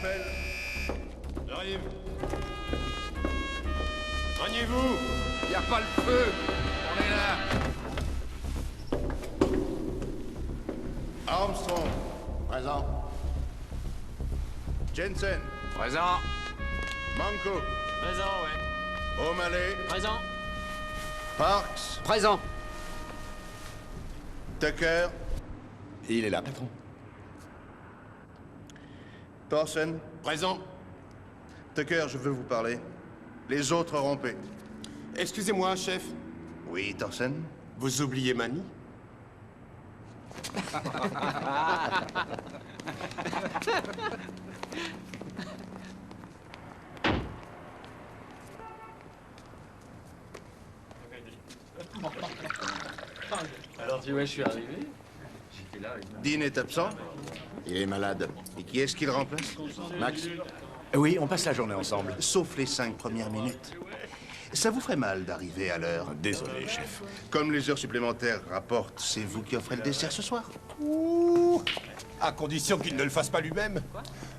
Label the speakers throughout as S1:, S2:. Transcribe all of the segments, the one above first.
S1: J'appelle.
S2: J'arrive. Soignez-vous.
S1: Y a pas le feu. On est là. Armstrong. Présent. Jensen.
S3: Présent.
S1: Manco.
S3: Présent, ouais.
S1: O'Malley.
S3: Présent.
S1: Parks.
S4: Présent.
S1: Tucker.
S4: Il est là, patron.
S1: Thorsen.
S2: Présent.
S1: Tucker, je veux vous parler. Les autres rompez.
S2: Excusez-moi, chef.
S1: Oui, Thorsen.
S2: Vous oubliez Manny?
S5: Alors tu vois, je suis arrivé. J'étais là avec ma...
S1: Dean est absent. Il est malade. Et qui est-ce qui le remplace?
S4: Max? Oui, on passe la journée ensemble.
S1: Sauf les 5 premières minutes. Ça vous ferait mal d'arriver à l'heure?
S4: Désolé, chef.
S1: Comme les heures supplémentaires rapportent, c'est vous qui offrez le dessert ce soir?
S2: Ouh. À condition qu'il ne le fasse pas lui-même.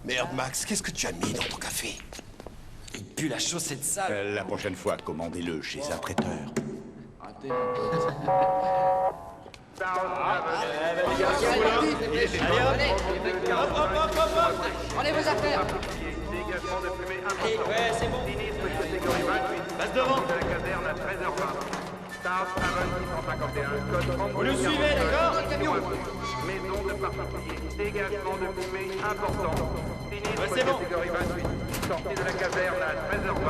S2: Merde, Max, qu'est-ce que tu as mis dans ton café?
S5: Il pue la chaussette sale.
S4: La prochaine fois, commandez-le chez un traiteur. Prenez vos affaires.
S6: Ouais, c'est bon.
S5: Passe devant.
S6: Vous nous suivez, d'accord?
S7: Maison de particulier. Dégagement de fumée important. Sinistre
S6: c'est bon.
S7: catégorie 28. Sortie de la caserne à 13h20.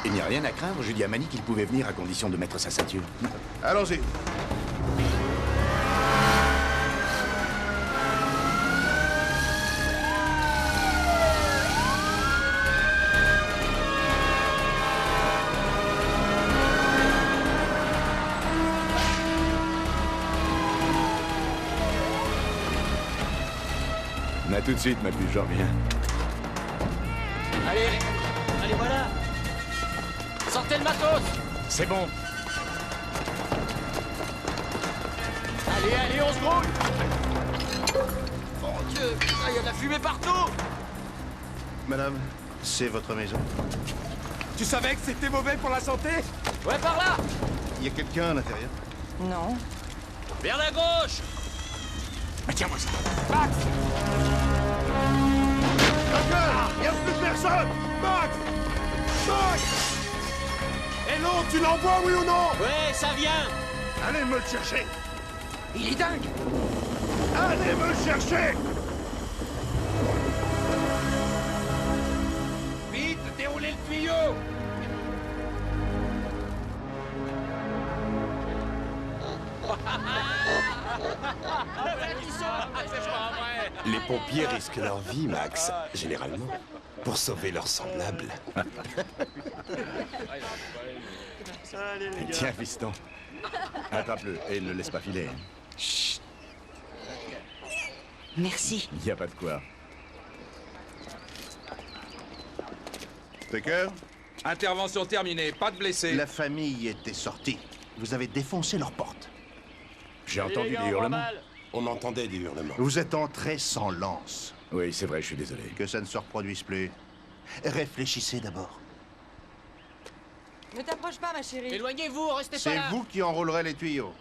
S4: Il n'y a rien à craindre, je dis à Manny qu'il pouvait venir à condition de mettre sa ceinture.
S1: Allons-y.
S4: À tout de suite, ma puce, j'en reviens.
S6: Allez, allez, voilà. Sortez le matos.
S4: C'est bon.
S6: Allez, on se grouille. Mon Dieu, putain, il y a de la fumée partout.
S1: Madame, c'est votre maison.
S2: Tu savais que c'était mauvais pour la santé?
S6: Ouais, par là.
S1: Il y a quelqu'un à l'intérieur?
S8: Non.
S6: Vers la gauche.
S4: Mais tiens-moi ça.
S2: Max!
S1: Il n'y a plus personne!
S2: Max! Max! Et l'autre, tu l'envoies, oui ou non?
S6: Ouais, ça vient.
S1: Allez me le chercher!
S4: Il est dingue.
S1: Allez me le chercher!
S2: Vite, déroulez le tuyau! Les pompiers risquent leur vie, Max, généralement, pour sauver leurs semblables.
S4: Tiens, fiston. Attrape-le et ne le laisse pas filer.
S8: Chut. Merci.
S4: Il n'y a pas de quoi.
S1: Tucker,
S3: Intervention terminée, pas de blessés.
S1: la famille était sortie. Vous avez défoncé leur porte.
S4: J'ai entendu des hurlements.
S2: On entendait des hurlements.
S1: Vous êtes entrés sans lance.
S4: Oui, c'est vrai, je suis désolé.
S1: Que ça ne se reproduise plus. Réfléchissez d'abord.
S8: Ne t'approche pas, ma chérie.
S6: Éloignez-vous, restez pas
S1: C'est
S6: là.
S1: vous qui enrôlerez les tuyaux.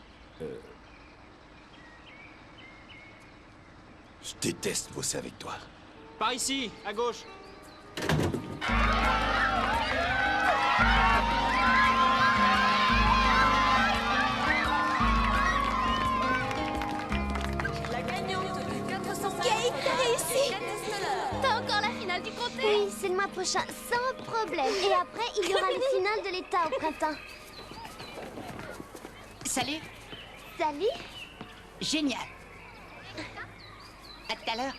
S2: Je déteste bosser avec toi.
S6: Par ici, à gauche.
S8: La gagnante de 400
S9: Kate, t'as réussi. T'as encore la finale du comté? Oui, c'est le mois prochain, sans problème. Et après, il y aura le final de l'État au printemps.
S10: Salut,
S9: Salut.
S10: génial. À tout à l'heure.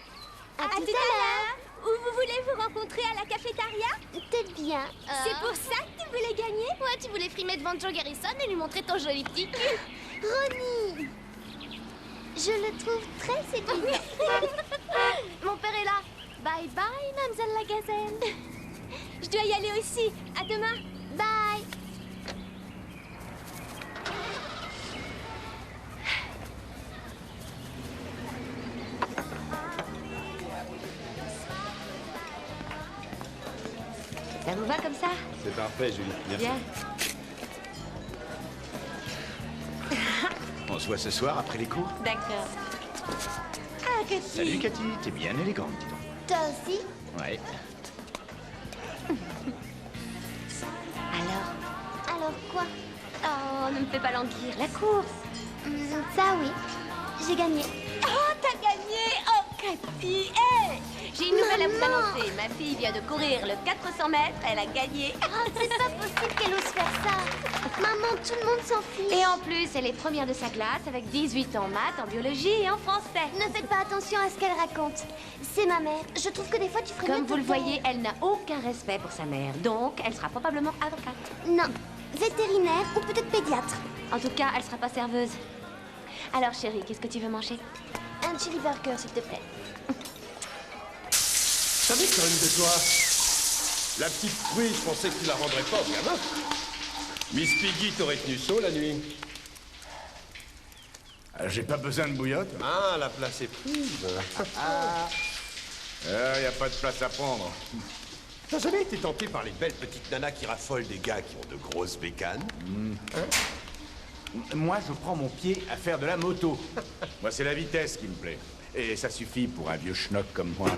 S9: À tout à l'heure. Où vous voulez vous rencontrer à la cafétéria? T'es bien. C'est pour ça que tu voulais gagner? Ouais, tu voulais frimer devant Joe Garrison et lui montrer ton joli petit cul. Ronnie, je le trouve très séduisant. Mon père est là. Bye bye, mademoiselle la gazelle. Je dois y aller aussi. À demain. Bye.
S10: Ça vous va comme ça?
S2: C'est parfait, Julie. Merci.
S10: Bien.
S4: On se voit ce soir après les cours.
S10: D'accord. Ah, Cathy.
S4: Salut Cathy, t'es bien élégante, dis donc.
S9: Toi aussi?
S4: Ouais.
S9: Alors quoi?
S10: Oh, ne me fais pas languir. La course.
S9: Ça oui, j'ai gagné.
S10: Oh, t'as gagné. Oh, Cathy. Hey, j'ai une nouvelle à vous
S9: Maman.
S10: annoncer. Ma fille vient de courir le 400 mètres. Elle a gagné.
S9: Oh, c'est pas possible qu'elle ose faire ça. Maman, tout le monde s'en fiche.
S10: Et en plus, elle est première de sa classe avec 18 en maths, en biologie et en français.
S9: Ne faites pas attention à ce qu'elle raconte. C'est ma mère. Je trouve que des fois tu ferais mieux
S10: Comme
S9: de
S10: vous le
S9: te taire.
S10: voyez, elle n'a aucun respect pour sa mère. Donc, elle sera probablement avocate.
S9: Non, vétérinaire ou peut-être pédiatre.
S10: En tout cas, elle sera pas serveuse. Alors, chérie, qu'est-ce que tu veux manger?
S9: Un chili burger, s'il te plaît.
S2: Ça m'étonne de toi. La petite truie, je pensais que tu la rendrais pas au gamin. Miss Piggy t'aurait tenu chaud la nuit.
S4: J'ai pas besoin de bouillotte.
S2: Ah, la place est prise.
S4: Y a pas de place à prendre.
S2: T'as jamais été tenté par les belles petites nanas qui raffolent des gars qui ont de grosses bécanes?
S4: Moi, je prends mon pied à faire de la moto. Moi, c'est la vitesse qui me plaît. Et ça suffit pour un vieux schnock comme moi.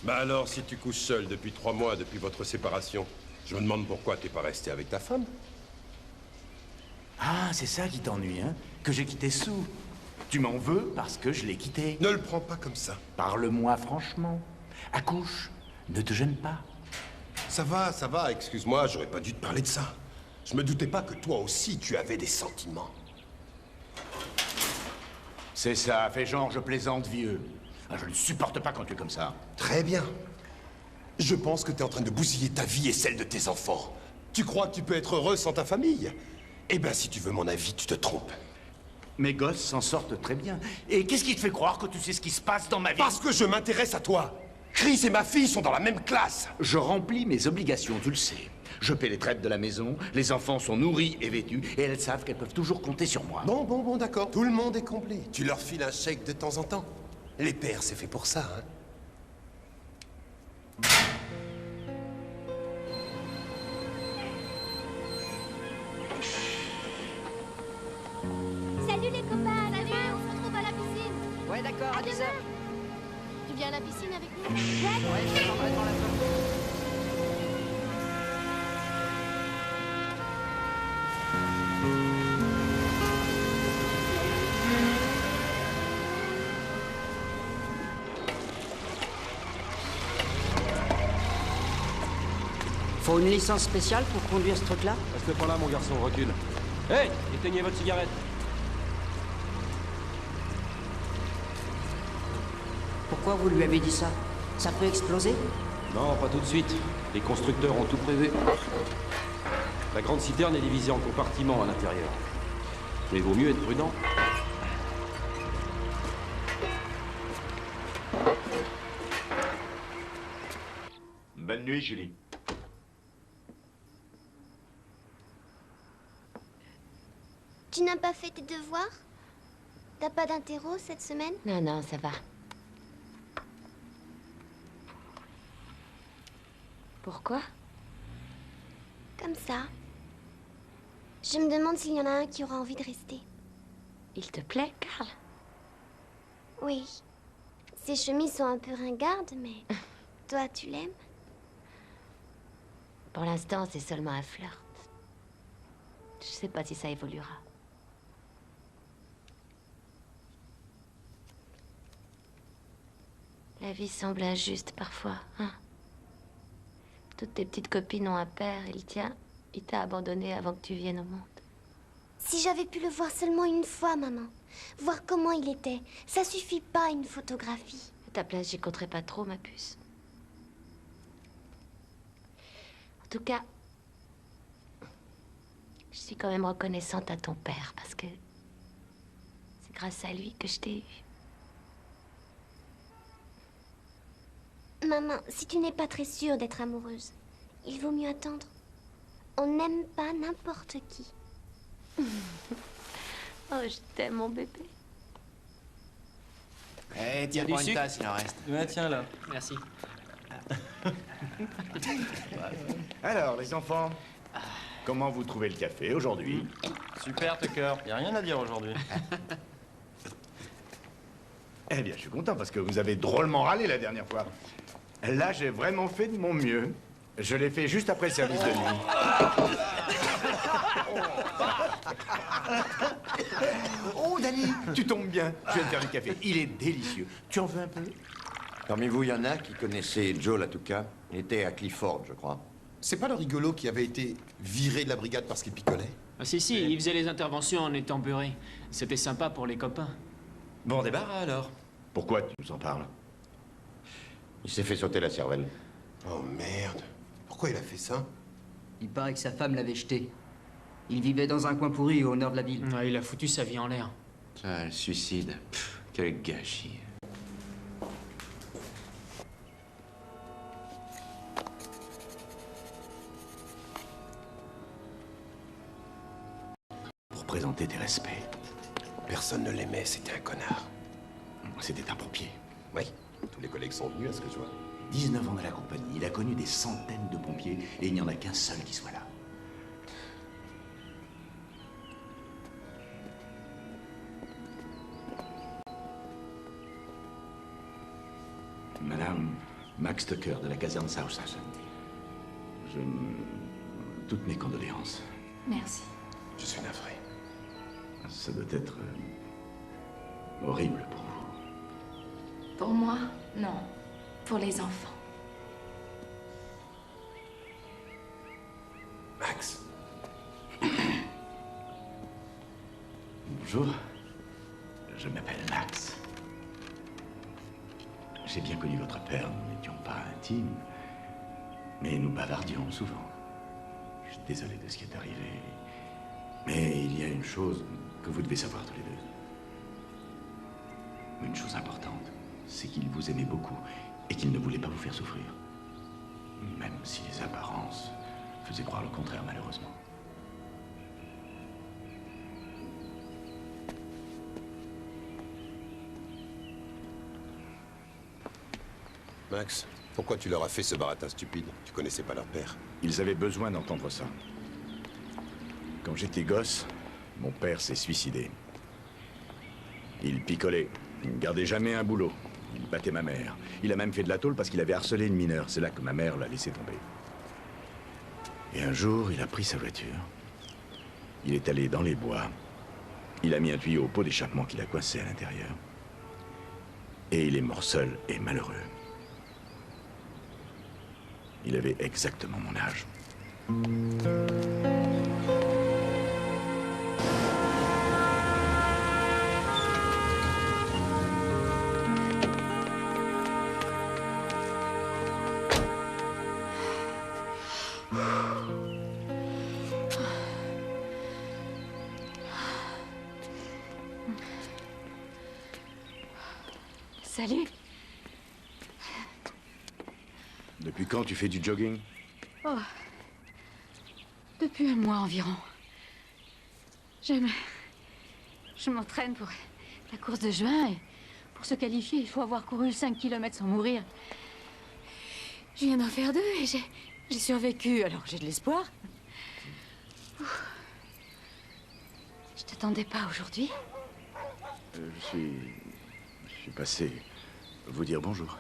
S2: Bah alors, si tu couches seul depuis 3 mois, depuis votre séparation, je me demande pourquoi t'es pas resté avec ta femme.
S4: Ah, c'est ça qui t'ennuie, hein? Que j'ai quitté Sue. Tu m'en veux parce que je l'ai quitté.
S2: Ne le prends pas comme ça.
S4: Parle-moi franchement. Accouche. Ne te gêne pas.
S2: Ça va, excuse-moi, j'aurais pas dû te parler de ça. Je me doutais pas que toi aussi, tu avais des sentiments.
S4: C'est ça, fais genre, je plaisante, vieux. Ah, je ne supporte pas quand tu es comme ça.
S2: Très bien. Je pense que t'es en train de bousiller ta vie et celle de tes enfants. Tu crois que tu peux être heureux sans ta famille? Eh ben, si tu veux mon avis, tu te trompes.
S4: Mes gosses s'en sortent très bien. Et qu'est-ce qui te fait croire que tu sais ce qui se passe dans ma vie?
S2: Parce que je m'intéresse à toi. Chris et ma fille sont dans la même classe.
S4: Je remplis mes obligations, tu le sais. Je paie les traites de la maison, les enfants sont nourris et vêtus, et elles savent qu'elles peuvent toujours compter sur moi.
S2: Bon, d'accord. Tout le monde est complet. Tu leur files un chèque de temps en temps. Les pères, c'est fait pour ça, hein.
S9: Salut les copains, salut, on se retrouve à la piscine.
S6: Ouais, d'accord, à 10h.
S9: Tu viens à la piscine avec nous?
S6: Ouais, je t'attendrai devant la porte.
S11: Faut une licence spéciale pour conduire ce truc-là?
S5: Reste pas là, mon garçon, recule. Hey, éteignez votre cigarette.
S11: Pourquoi vous lui avez dit ça? Ça peut exploser?
S5: Non, pas tout de suite. Les constructeurs ont tout prévu. La grande citerne est divisée en compartiments à l'intérieur. Mais il vaut mieux être prudent.
S4: Bonne nuit, Julie.
S9: Tu n'as pas fait tes devoirs? T'as pas d'interro cette semaine?
S10: Non, ça va. Pourquoi?
S9: Comme ça. Je me demande s'il y en a un qui aura envie de rester.
S10: Il te plaît, Karl?
S9: Oui. Ses chemises sont un peu ringardes, mais... Toi, tu l'aimes?
S10: Pour l'instant, c'est seulement un flirt. Je sais pas si ça évoluera. La vie semble injuste parfois, hein? Toutes tes petites copines ont un père, et le tien, il t'a abandonné avant que tu viennes au monde.
S9: Si j'avais pu le voir seulement une fois, maman. Voir comment il était. Ça suffit pas, une photographie.
S10: À ta place, j'y compterais pas trop, ma puce. En tout cas, je suis quand même reconnaissante à ton père, parce que c'est grâce à lui que je t'ai eu.
S9: Maman, si tu n'es pas très sûre d'être amoureuse, il vaut mieux attendre. On n'aime pas n'importe qui.
S10: Oh, je t'aime, mon bébé.
S6: Eh, tiens,
S5: du
S6: prends une
S5: sucre
S6: tasse, il en reste.
S5: Tiens là. Merci.
S12: Alors, les enfants, comment vous trouvez le café aujourd'hui?
S13: Super, Tucker. Y a rien à dire aujourd'hui.
S12: Eh bien, je suis content parce que vous avez drôlement râlé la dernière fois. Là, j'ai vraiment fait de mon mieux. Je l'ai fait juste après le service de nuit. Oh, Danny, tu tombes bien. Je viens de faire du café. Il est délicieux. Tu en veux un peu?
S14: Parmi vous, il y en a qui connaissaient Joe Latouka. Il était à Clifford, je crois.
S2: C'est pas le rigolo qui avait été viré de la brigade parce qu'il picolait?
S6: Ah si, il faisait les interventions en étant beurré. C'était sympa pour les copains.
S14: Bon débarras alors.
S12: Pourquoi tu nous en parles?
S14: Il s'est fait sauter la cervelle.
S2: Oh merde. Pourquoi il a fait ça?
S11: Il paraît que sa femme l'avait jeté. Il vivait dans un coin pourri au nord de la ville.
S6: Ah, il a foutu sa vie en l'air.
S4: Ah, le suicide. Pff, quel gâchis. Pour présenter tes respects.
S2: Personne ne l'aimait, c'était un connard.
S4: C'était un pompier.
S2: Oui, tous les collègues sont venus à ce que je vois.
S4: 19 ans dans la compagnie, il a connu des centaines de pompiers et il n'y en a qu'un seul qui soit là. Madame Max Tucker de la caserne Southside. Toutes mes condoléances.
S10: Merci.
S2: Je suis navré.
S4: Ça doit être horrible pour vous.
S10: Pour moi, non. Pour les enfants.
S2: Max.
S4: Bonjour. Je m'appelle Max. J'ai bien connu votre père, nous n'étions pas intimes, mais nous bavardions souvent. Je suis désolé de ce qui est arrivé, mais il y a une chose que vous devez savoir tous les deux. Une chose importante, c'est qu'il vous aimait beaucoup et qu'il ne voulait pas vous faire souffrir. Même si les apparences faisaient croire le contraire, malheureusement.
S2: Max, pourquoi tu leur as fait ce baratin stupide? Tu connaissais pas leur père.
S12: Ils avaient besoin d'entendre ça. Quand j'étais gosse, mon père s'est suicidé. Il picolait. Il ne gardait jamais un boulot. Il battait ma mère. Il a même fait de la tôle parce qu'il avait harcelé une mineure. C'est là que ma mère l'a laissé tomber. Et un jour, il a pris sa voiture. Il est allé dans les bois. Il a mis un tuyau au pot d'échappement qu'il a coincé à l'intérieur. Et il est mort seul et malheureux. Il avait exactement mon âge.
S10: Salut.
S12: Depuis quand tu fais du jogging?
S10: Oh. Depuis un mois environ. Je m'entraîne pour la course de juin et pour se qualifier, il faut avoir couru 5 km sans mourir. Je viens d'en faire 2 et j'ai survécu, alors j'ai de l'espoir. Je t'attendais pas aujourd'hui.
S12: Je suis passé vous dire bonjour.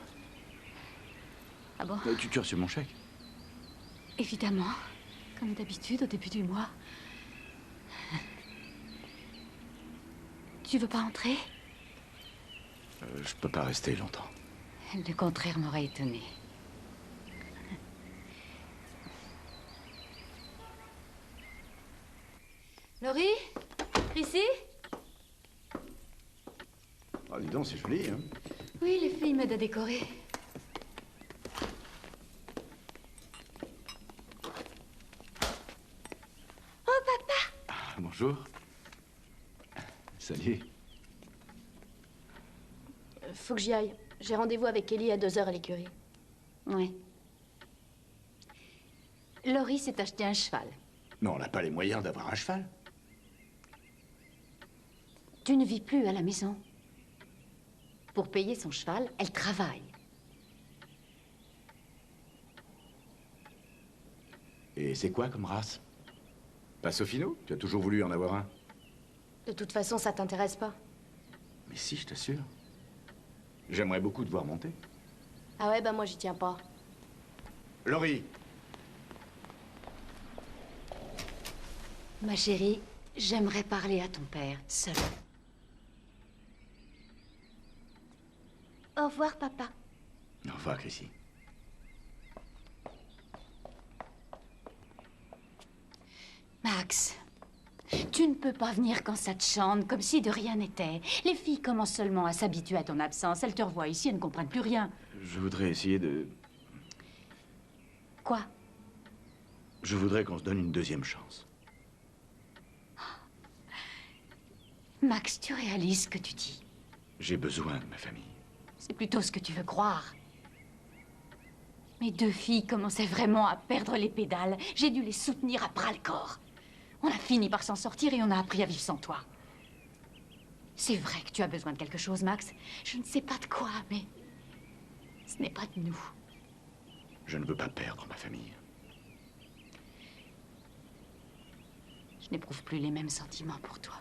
S10: Ah bon?
S12: Tu as reçu mon chèque?
S10: Évidemment, comme d'habitude au début du mois. Tu veux pas entrer?
S12: Je peux pas rester longtemps.
S10: Le contraire m'aurait étonné. Laurie? Ici?
S12: Ah, dis donc, c'est joli, hein?
S10: Oui, les filles m'aident à décorer. Oh, papa!
S4: Ah, bonjour. Salut.
S10: Faut que j'y aille. J'ai rendez-vous avec Ellie à 2h à l'écurie. Oui. Laurie s'est acheté un cheval.
S4: Mais on n'a pas les moyens d'avoir un cheval.
S10: Tu ne vis plus à la maison. Pour payer son cheval, elle travaille.
S12: Et c'est quoi comme race? Passofino? Tu as toujours voulu en avoir un?
S15: De toute façon, ça t'intéresse pas.
S12: Mais si, je t'assure. J'aimerais beaucoup te voir monter.
S15: Ah ouais, bah moi j'y tiens pas.
S12: Laurie!
S10: Ma chérie, j'aimerais parler à ton père, seul.
S9: Au revoir, papa.
S12: Au revoir, Chrissy.
S10: Max, tu ne peux pas venir quand ça te chante, comme si de rien n'était. Les filles commencent seulement à s'habituer à ton absence. Elles te revoient ici, elles ne comprennent plus rien.
S12: Je voudrais essayer de...
S10: Quoi?
S12: Je voudrais qu'on se donne une deuxième chance.
S10: Max, tu réalises ce que tu dis.
S12: J'ai besoin de ma famille.
S10: C'est plutôt ce que tu veux croire. Mes deux filles commençaient vraiment à perdre les pédales. J'ai dû les soutenir à bras-le-corps. On a fini par s'en sortir et on a appris à vivre sans toi. C'est vrai que tu as besoin de quelque chose, Max. Je ne sais pas de quoi, mais ce n'est pas de nous.
S12: Je ne veux pas perdre ma famille.
S10: Je n'éprouve plus les mêmes sentiments pour toi.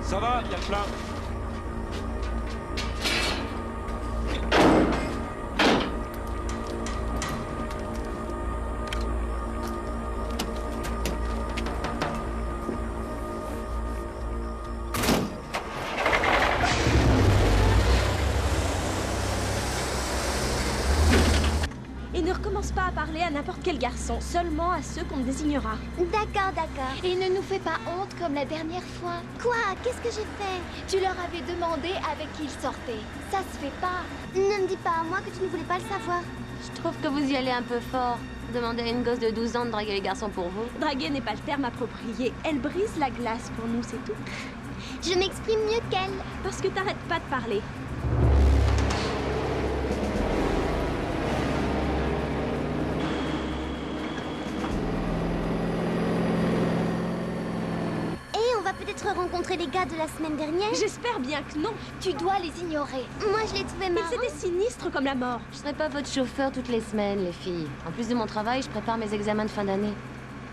S5: Ça va, il y a le plein.
S16: Et ne recommence pas à parler à n'importe quel garçon, seulement à ceux qu'on désignera.
S9: D'accord, d'accord. Et ne nous fais pas honte comme la dernière fois. Quoi? Qu'est-ce que j'ai fait?
S15: Tu leur avais demandé avec qui ils sortaient. Ça se fait pas.
S9: Ne me dis pas à moi que tu ne voulais pas le savoir.
S17: Je trouve que vous y allez un peu fort. Demandez à une gosse de 12 ans de draguer les garçons pour vous.
S16: Draguer n'est pas le terme approprié. Elle brise la glace pour nous, c'est tout.
S9: Je m'exprime mieux qu'elle.
S16: Parce que t'arrêtes pas de parler.
S9: Peut-être rencontrer les gars de la semaine dernière.
S16: J'espère bien que non.
S15: Tu dois les ignorer.
S9: Moi, je les trouvais marrants.
S16: Ils étaient sinistres comme la mort.
S17: Je serai pas votre chauffeur toutes les semaines, les filles. En plus de mon travail, je prépare mes examens de fin d'année.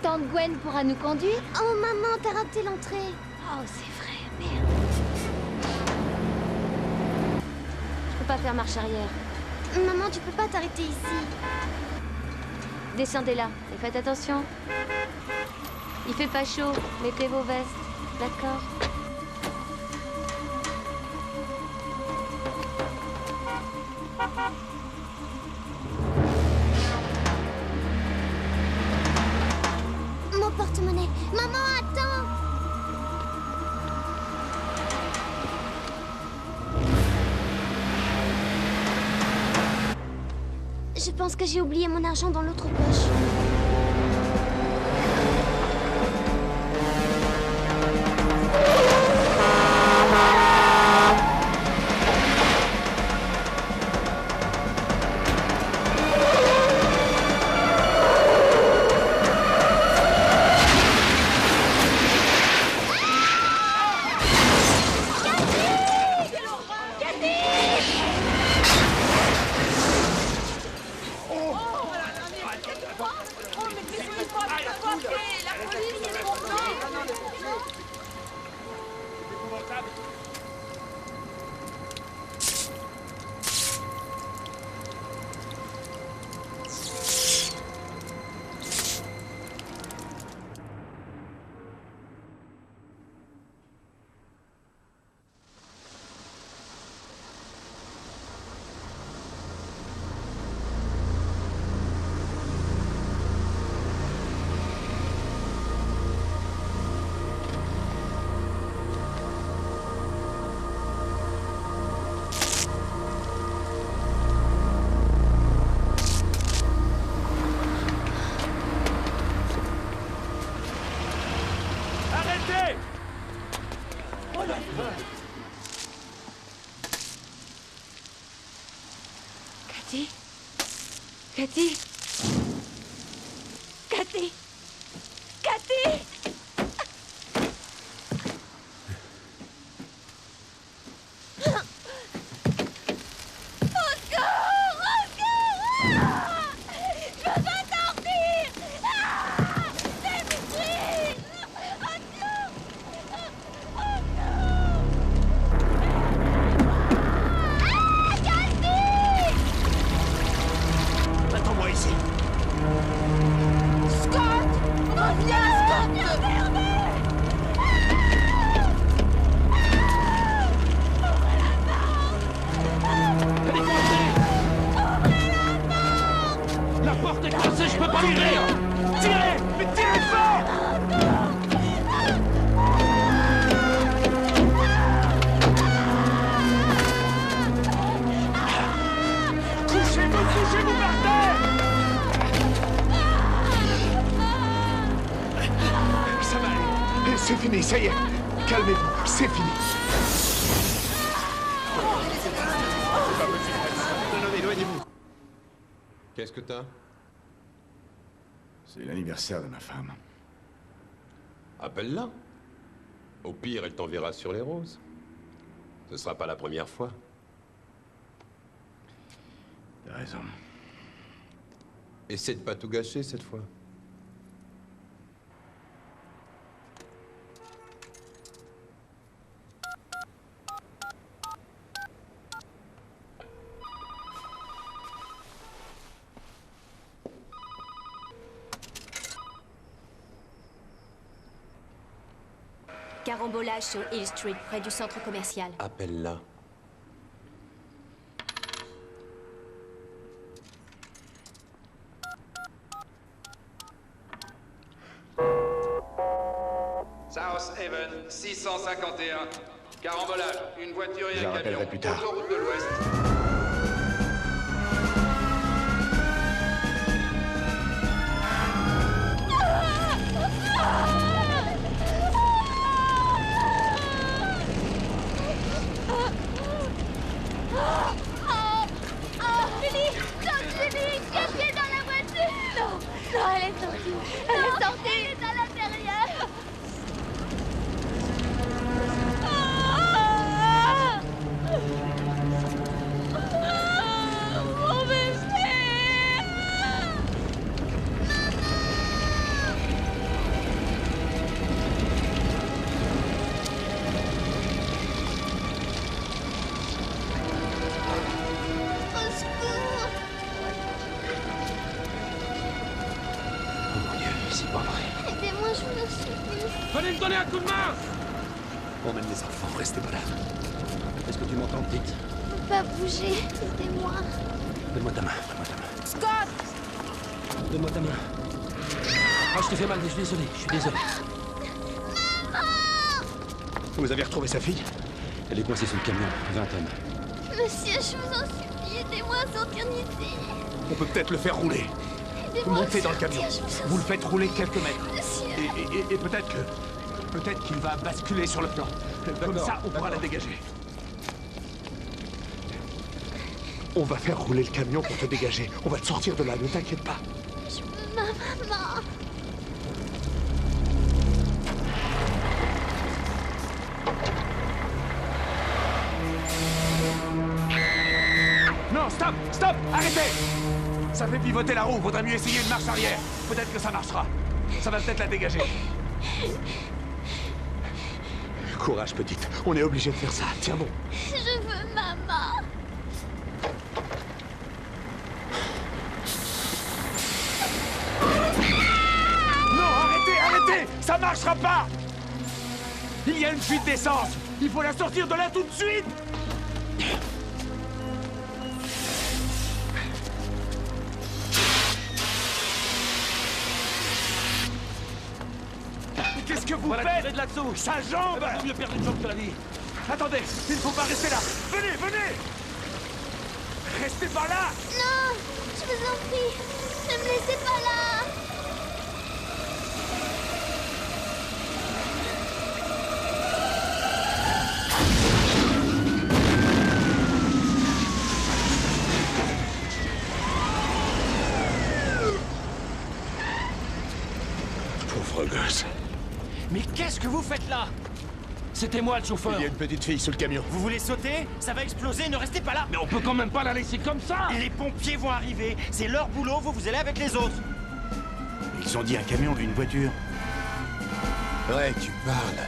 S15: Tante Gwen pourra nous conduire?
S9: Oh, maman, t'as raté l'entrée.
S17: Oh, c'est vrai, merde. Je peux pas faire marche arrière.
S9: Maman, tu peux pas t'arrêter ici.
S17: Descendez là et faites attention. Il fait pas chaud, mettez vos vestes. D'accord.
S9: Mon porte-monnaie. Maman, attends. Je pense que j'ai oublié mon argent dans l'autre poche.
S10: Cathy. Cathy. Cathy.
S1: Attends-moi ici.
S8: Scott! Reviens, Scott!
S5: La porte est coincée, je peux pas l'ouvrir.
S1: Tirez! Mais tirez fort! Couchez-vous par terre! Ça va aller. C'est fini, ça y est. Calmez-vous, c'est fini. Non, éloignez-vous.
S2: Qu'est-ce que t'as?
S12: C'est l'anniversaire de ma femme.
S2: Appelle-la. Au pire, elle t'enverra sur les roses. Ce sera pas la première fois.
S12: T'as raison.
S2: Essaie de pas tout gâcher cette fois.
S17: Carambolage sur Hill Street, près du centre commercial.
S2: Appelle-la.
S3: South Haven, 651. Carambolage, une voiture et
S12: Je la
S3: un camion.
S12: rappellerai plus tard.
S3: Autoroute de l'Ouest.
S9: Julie! Non, Julie! Cachée dans la voiture! Non! Non, elle est sortie! Elle est sortie! Elle est à l'intérieur! Mon bébé! Au secours!
S5: Oh mon Dieu, c'est pas vrai.
S9: Aidez-moi, je vous en supplie.
S5: Venez me donner un coup de main!
S1: Emmène les enfants, restez pas là.
S5: Est-ce que tu m'entends, petite?
S9: Je peux pas bouger. Aidez-moi.
S5: Donne-moi ta main, donne-moi ta main.
S8: Scott!
S5: Donne-moi ta main. Ah, je t'ai fait mal, je suis désolé, je suis désolé.
S1: Vous avez retrouvé sa fille?
S5: Elle est coincée sous le camion, vingtaine.
S9: Monsieur, je vous en supplie, aidez-moi à sortir d'ici.
S1: On peut peut-être le faire rouler.
S9: Aidez-moi
S1: Montez
S9: à
S1: dans le
S9: sortir,
S1: camion.
S9: je vous en
S1: Vous le faites rouler quelques mètres.
S9: Monsieur.
S1: Et peut-être que... Peut-être qu'il va basculer sur le plan. Comme ça, on pourra la dégager. On va faire rouler le camion pour te dégager. On va te sortir de là, ne t'inquiète pas.
S9: Je veux ma maman.
S1: Non, stop! Stop! Arrêtez! Ça fait pivoter la roue, vaudrait mieux essayer une marche arrière. Peut-être que ça marchera. Ça va peut-être la dégager. Courage, petite. On est obligé de faire ça. Tiens bon.
S9: Je veux maman.
S1: Non, arrêtez, arrêtez! Ça marchera pas! Il y a une fuite d'essence! Il faut la sortir de là tout de suite! Mais qu'est-ce que vous faites?
S5: De là-dessous.
S1: Sa jambe!
S5: Vaut mieux perdre une jambe que la vie.
S1: Attendez, il ne faut pas rester là! Venez, venez! Restez pas là!
S9: Non, je vous en prie, ne me laissez pas là.
S2: Pauvre gosse.
S1: Mais qu'est-ce que vous faites là? C'était moi le chauffeur.
S2: Il y a une petite fille sous le camion.
S1: Vous voulez sauter? Ça va exploser, ne restez pas là. Mais on peut quand même pas la laisser comme ça. Les pompiers vont arriver, c'est leur boulot, vous allez avec les autres.
S4: Ils ont dit un camion ou une voiture.
S2: Ouais, tu parles.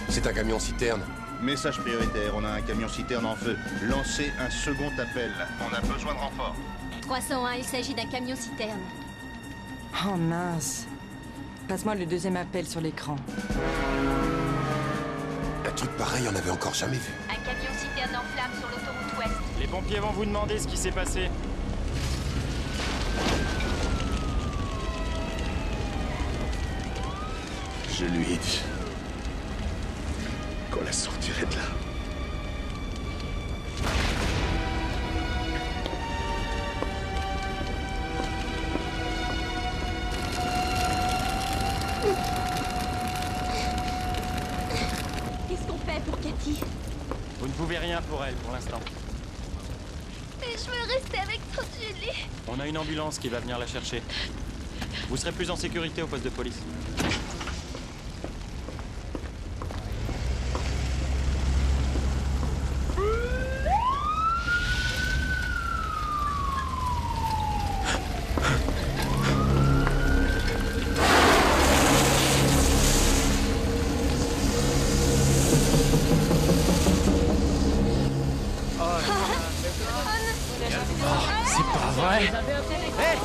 S2: C'est un camion citerne.
S18: Message prioritaire, on a un camion citerne en feu. Lancez un second appel. On a besoin de renfort.
S15: 301, il s'agit d'un camion citerne.
S19: Oh mince. Passe-moi le deuxième appel sur l'écran.
S2: Un truc pareil, on avait encore jamais vu.
S15: Un camion citerne en flammes sur l'autoroute ouest.
S13: Les pompiers vont vous demander ce qui s'est passé.
S2: Je lui ai dit qu'on la sortirait de là.
S16: Qu'est-ce qu'on fait pour Cathy?
S13: Vous ne pouvez rien pour elle pour l'instant.
S9: Mais je veux rester avec Tante Julie.
S13: On a une ambulance qui va venir la chercher. Vous serez plus en sécurité au poste de police.
S1: C'est pas vrai. Hé,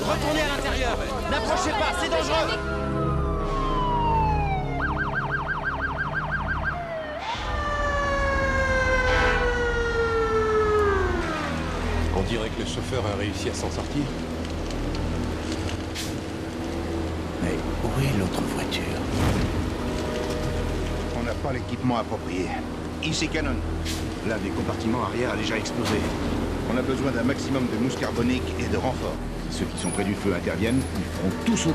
S1: retournez à l'intérieur. N'approchez pas, c'est dangereux.
S2: On dirait que le chauffeur a réussi à s'en sortir.
S4: Mais où est l'autre voiture?
S18: On n'a pas l'équipement approprié. Ici Cannon.
S4: L'un des compartiments arrière a déjà explosé.
S18: On a besoin d'un maximum de mousse carbonique et de renfort.
S4: Si ceux qui sont près du feu interviennent, ils feront tout sauter.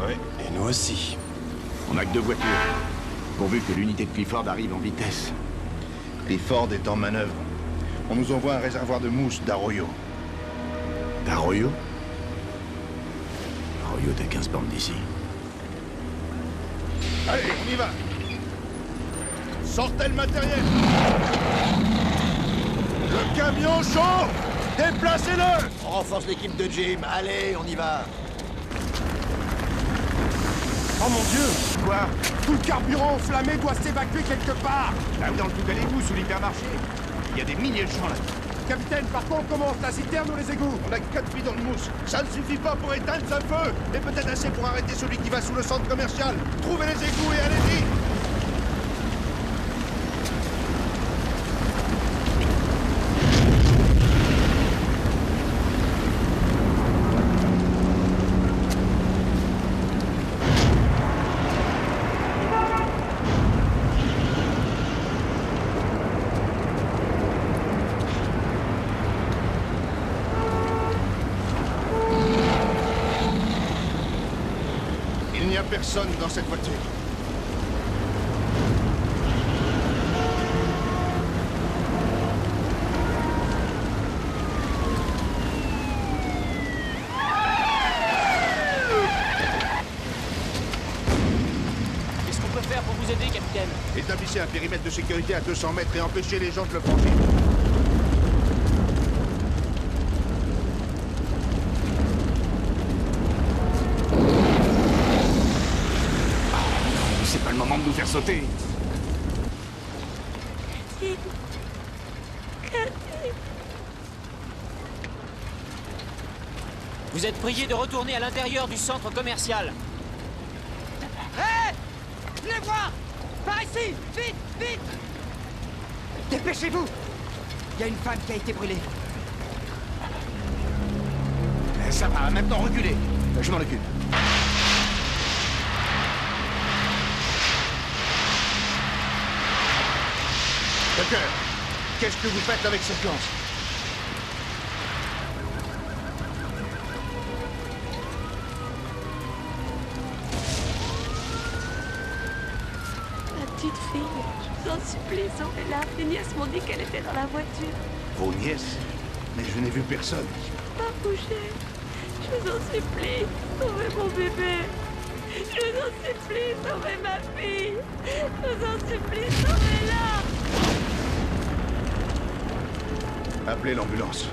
S2: Ouais, et nous aussi.
S4: On n'a que 2 voitures. Pourvu que l'unité de Clifford arrive en vitesse.
S18: Clifford est en manœuvre. On nous envoie un réservoir de mousse d'Arroyo.
S4: D'Arroyo? Arroyo est à 15 bornes d'ici.
S18: Allez, on y va! Sortez le matériel! Le camion chaud! Déplacez-le!
S14: On renforce l'équipe de Jim. Allez, on y va.
S1: Oh mon Dieu! Quoi? Tout le carburant enflammé doit s'évacuer quelque part.
S18: Là dans le tout allez-vous, sous l'hypermarché. Il y a des milliers de gens là.
S1: Capitaine, par quoi on commence? La citerne ou les égouts?
S18: On a 4 bidons de mousse. Ça ne suffit pas pour éteindre ce feu. Mais peut-être assez pour arrêter celui qui va sous le centre commercial. Trouvez les égouts et allez-y! Il n'y a personne dans cette voiture.
S6: Qu'est-ce qu'on peut faire pour vous aider, capitaine?
S18: Établissez un périmètre de sécurité à 200 mètres et empêchez les gens de le franchir.
S4: C'est pas le moment de nous faire sauter.
S6: Vous êtes prié de retourner à l'intérieur du centre commercial.
S1: Hé! Venez voir! Par ici! Vite! Vite! Dépêchez-vous! Il y a une femme qui a été brûlée.
S4: Ça va, maintenant reculez. Je m'en occupe.
S18: Tucker, qu'est-ce que vous faites avec cette lance?
S16: La petite fille, je vous en supplie, sauvez-la. Les nièces m'ont dit qu'elle était dans la voiture.
S18: Vos nièces? Mais je n'ai vu personne.
S16: Pas bouger. Je vous en supplie, sauvez mon bébé.
S8: Je vous en supplie, sauvez ma fille. Je vous en supplie, sauvez-la.
S18: Appelez l'ambulance.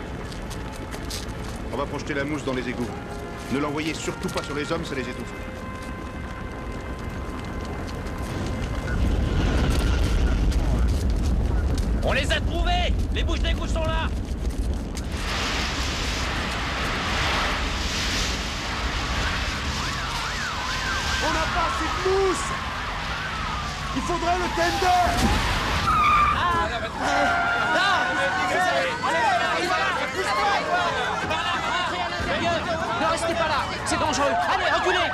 S18: On va projeter la mousse dans les égouts. Ne l'envoyez surtout pas sur les hommes, ça les étouffe.
S20: On les a trouvés! Les bouches d'égout sont là!
S18: On n'a pas assez de mousse! Il faudrait le tender!
S20: Ne restez pas là! C'est dangereux! Allez, reculez!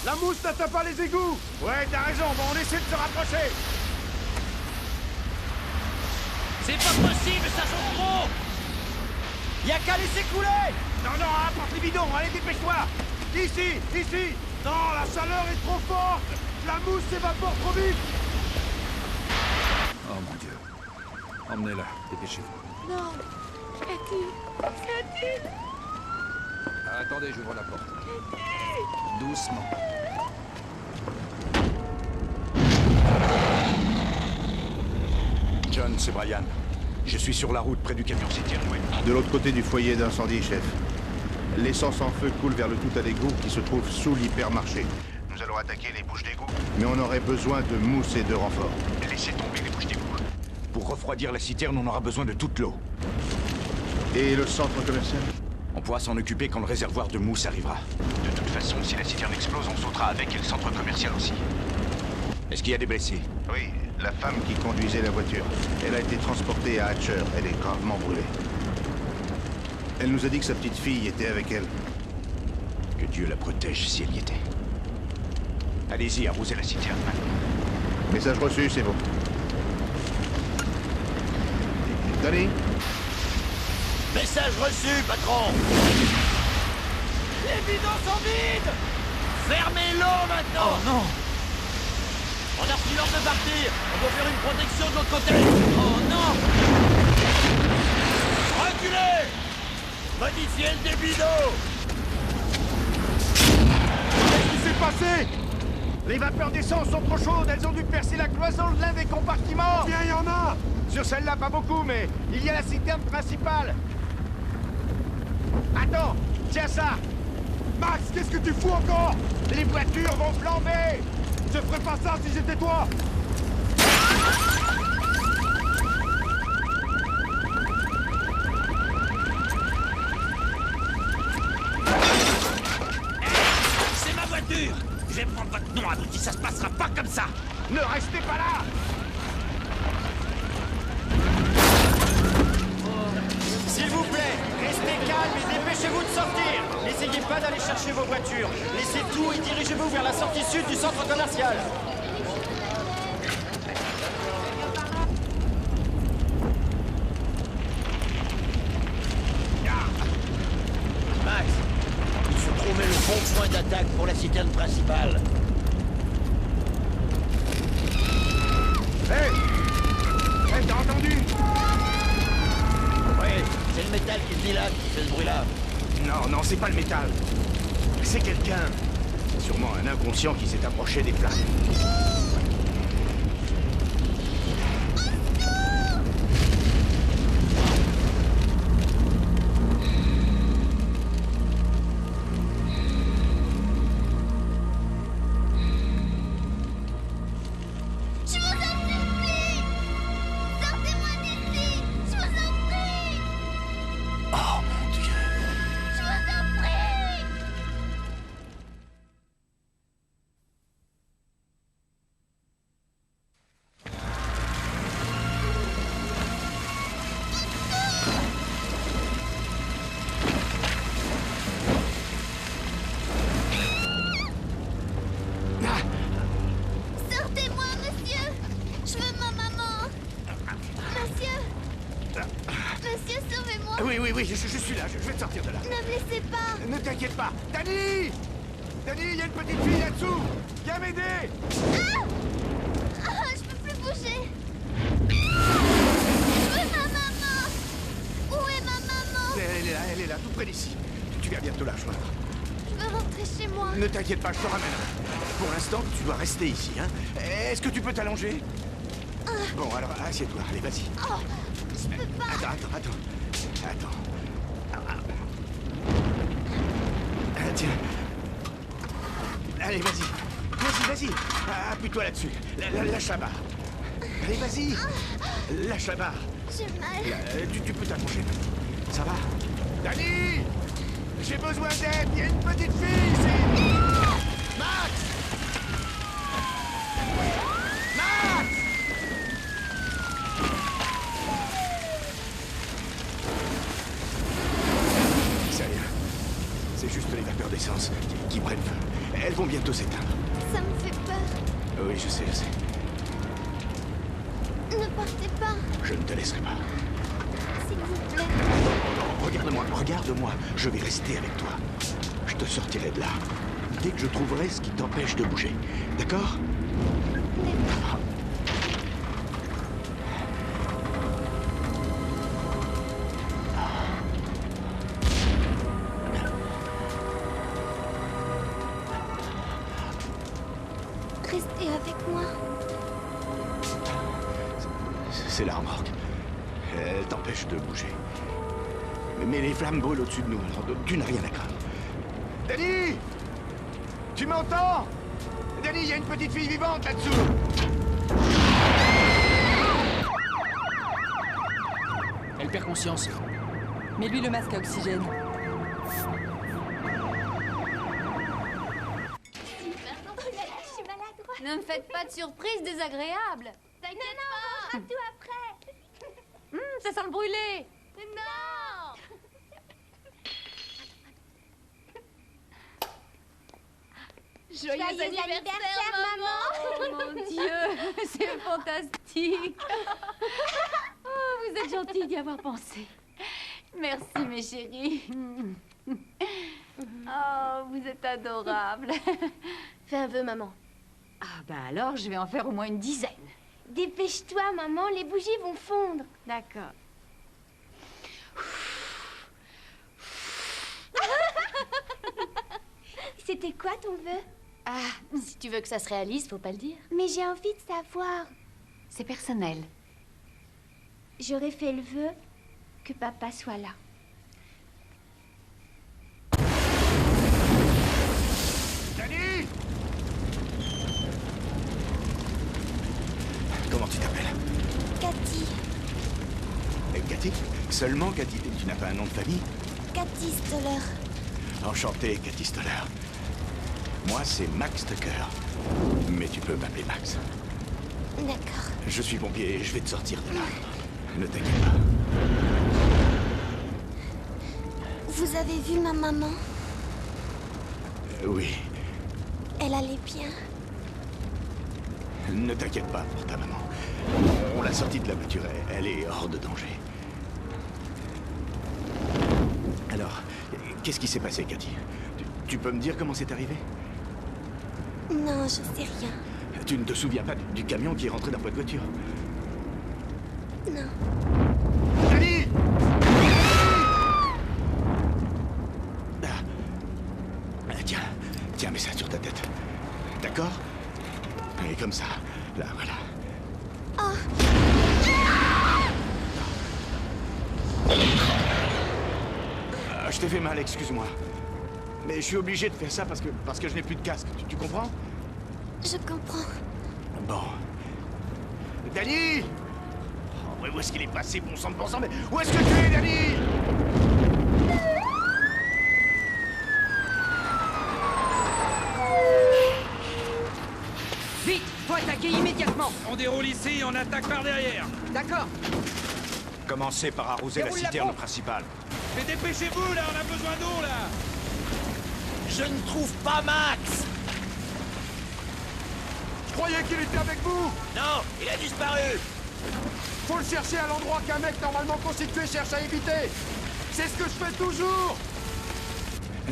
S18: La mousse n'atteint pas les égouts! Ouais, t'as raison, bon, on essaie de se rapprocher!
S20: C'est pas possible, ça sent trop!
S18: Y'a qu'à laisser couler! Non, non, apporte les bidons, allez, dépêche-toi! Ici, ici! Non, la chaleur est trop forte! La mousse s'évapore trop vite!
S21: Oh mon Dieu. Emmenez-la, dépêchez-vous.
S8: Non. Cathy. Cathy.
S21: Ah, attendez, j'ouvre la porte. Doucement.
S12: John, c'est Brian. Je suis sur la route près du camion citerne.
S18: De l'autre côté du foyer d'incendie, chef. L'essence en feu coule vers le tout à l'égout qui se trouve sous l'hypermarché. Nous allons attaquer les bouches d'égout, mais on aurait besoin de mousse et de renforts.
S12: Laissez tomber les bouches d'égout. Pour refroidir la citerne, on aura besoin de toute l'eau.
S18: Et le centre commercial?
S12: On pourra s'en occuper quand le réservoir de mousse arrivera. De toute façon, si la citerne explose, on sautera avec et le centre commercial aussi. Est-ce qu'il y a des blessés?
S18: Oui, la femme qui conduisait la voiture. Elle a été transportée à Hatcher. Elle est gravement brûlée. Elle nous a dit que sa petite fille était avec elle.
S12: Que Dieu la protège si elle y était. Allez-y, arrosez la citerne maintenant.
S18: Message reçu, c'est bon. Danny?
S20: Message reçu, patron! Les bidons sont vides! Fermez-l'eau maintenant! Oh non! On a reçu l'ordre de partir! On doit faire une protection de l'autre côté! Oh non! Reculez! Modifiez le débit d'eau!
S18: Qu'est-ce qui s'est passé? Les vapeurs d'essence sont trop chaudes, elles ont dû percer la cloison de l'un des compartiments! Bien, il y en a! Sur celle-là, pas beaucoup, mais il y a la citerne principale! Attends! Tiens ça! Max, qu'est-ce que tu fous encore? Les voitures vont flamber! Je ferais pas ça si j'étais toi!
S20: C'est ma voiture! Je vais prendre votre nom, abruti, ça se passera pas comme ça!
S18: Ne restez pas là!
S20: S'il vous plaît, restez calme et dépêchez-vous de sortir! N'essayez pas d'aller chercher vos voitures. Laissez tout et dirigez-vous vers la sortie sud du centre commercial. Max, il faut trouver le bon point d'attaque pour la citerne principale.
S18: Hé! Hé, t'as entendu?
S20: Oui, c'est le métal qui se dilate qui fait ce bruit-là.
S18: Non, non, c'est pas le métal. C'est quelqu'un. C'est sûrement un inconscient qui s'est approché des flammes. Oui, je suis là, je vais te sortir de là.
S9: Ne me laissez pas.
S18: Ne t'inquiète pas. Danny! Danny, il y a une petite fille là-dessous. Viens m'aider.
S9: Je peux plus bouger. Où est ma maman? Où est ma maman?
S18: elle est là, tout près d'ici. Tu vas bientôt la rejoindre.
S9: Je veux rentrer chez moi.
S18: Ne t'inquiète pas, je te ramènerai. Pour l'instant, tu dois rester ici, hein. Est-ce que tu peux t'allonger? Bon, alors, assieds-toi. Allez, vas-y.
S9: Oh, je peux pas.
S18: Attends. Tiens. Allez, vas-y. Appuie-toi là-dessus. Lâche la barre. Allez, vas-y. Lâche la barre.
S9: J'ai mal.
S18: Tu peux t'allonger. Ça va? Dani! J'ai besoin d'aide. Il y a une petite fille ici. Max! C'est rien. C'est juste les vapeurs d'essence qui prennent feu. Elles vont bientôt s'éteindre.
S9: Ça me fait peur.
S18: Oui, je sais.
S9: Ne partez pas.
S18: Je ne te laisserai pas.
S9: S'il vous plaît.
S18: Non, regarde-moi. Je vais rester avec toi. Je te sortirai de là. Dès que je trouverai ce qui t'empêche de bouger. D'accord?
S9: Restez avec moi.
S18: C'est la remorque. Elle t'empêche de bouger. Mais les flammes brûlent au-dessus de nous, alors tu n'as rien à craindre. Dani! Tu m'entends? Dani, il y a une petite fille vivante là-dessous!
S6: Elle perd conscience.
S19: Mets-lui le masque à oxygène.
S17: Ne me faites pas de surprise désagréable.
S9: T'inquiète pas. On fera tout après.
S10: Ça sent le brûlé.
S9: Non.
S17: Joyeux anniversaire, maman.
S10: Oh mon Dieu, c'est fantastique. Oh, vous êtes gentille d'y avoir pensé. Merci, mes chéris. Oh, vous êtes adorables.
S17: Fais un vœu, maman.
S10: Ah, bah alors, je vais en faire au moins une dizaine.
S9: Dépêche-toi, maman, les bougies vont fondre.
S10: D'accord.
S9: C'était quoi ton vœu?
S17: Ah, si tu veux que ça se réalise, faut pas le dire.
S9: Mais j'ai envie de savoir.
S10: C'est personnel.
S9: J'aurais fait le vœu que papa soit là.
S18: Dani! Comment tu t'appelles?
S9: Cathy.
S18: Cathy? Seulement Cathy? Tu n'as pas un nom de famille?
S9: Cathy Stoller.
S18: Enchanté, Cathy Stoller. Moi, c'est Max Tucker. Mais tu peux m'appeler Max.
S9: D'accord.
S18: Je suis pompier et je vais te sortir de là. Ne t'inquiète pas.
S9: Vous avez vu ma maman?
S18: Oui.
S9: Elle allait bien.
S18: Ne t'inquiète pas pour ta maman. On l'a sortie de la voiture. Elle est hors de danger. Alors, qu'est-ce qui s'est passé, Cathy? Tu peux me dire comment c'est arrivé?
S9: Non, je sais rien.
S18: Tu ne te souviens pas du camion qui est rentré dans votre voiture?
S9: Non.
S18: Dani! Tiens, mets ça sur ta tête. D'accord? Et comme ça. Là, voilà.
S9: Oh!
S18: Je t'ai fait mal, excuse-moi. Mais je suis obligé de faire ça parce que je n'ai plus de casque. Tu comprends?
S9: Je comprends.
S18: Bon. Dani! Oh, où est-ce qu'il est passé, bon sang de bon sang? Mais où est-ce que tu es, Dani?
S1: Vite! Faut attaquer immédiatement!
S21: On déroule ici, on attaque par derrière.
S1: D'accord.
S20: Commencez par arroser la
S1: Déroule la
S20: citerne
S1: pompe.
S20: principale.
S21: Mais dépêchez-vous, là, on a besoin d'eau, là.
S20: Je ne trouve pas Max!
S18: Je croyais qu'il était avec vous!
S20: Non, il a disparu!
S18: Faut le chercher à l'endroit qu'un mec normalement constitué cherche à éviter! C'est ce que je fais toujours!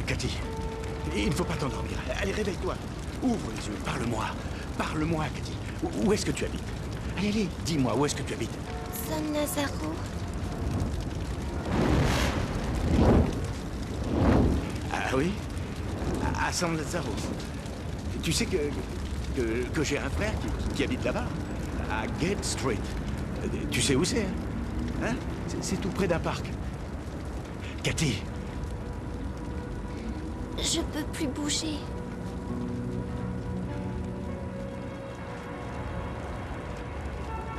S18: Cathy, il ne faut pas t'endormir. Allez, réveille-toi. Ouvre les yeux, parle-moi. Parle-moi, Cathy. Où est-ce que tu habites? Allez, dis-moi, où est-ce que tu habites?
S9: San Nazaro.
S18: Ah oui? À San Lazzaro. Tu sais que j'ai un frère qui habite là-bas, à Gate Street. Tu sais où c'est, hein? C'est tout près d'un parc. Cathy.
S9: Je peux plus bouger.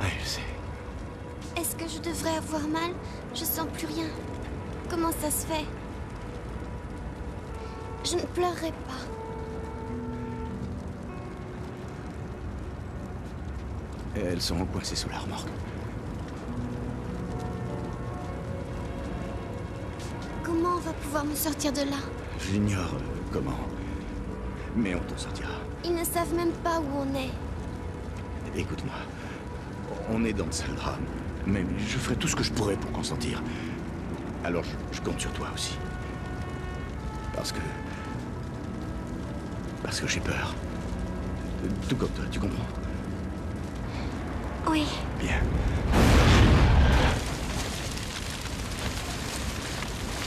S18: Ouais, je sais.
S9: Est-ce que je devrais avoir mal? Je sens plus rien. Comment ça se fait? Je ne pleurerai pas.
S18: Elles sont coincées sous la remorque.
S9: Comment on va pouvoir me sortir de là?
S18: J'ignore comment. Mais on t'en sortira.
S9: Ils ne savent même pas où on est.
S18: Écoute-moi. On est dans de sales drames. Mais je ferai tout ce que je pourrai pour consentir. Alors je compte sur toi aussi. Parce que j'ai peur. Tout comme toi, tu comprends?
S9: Oui.
S18: Bien.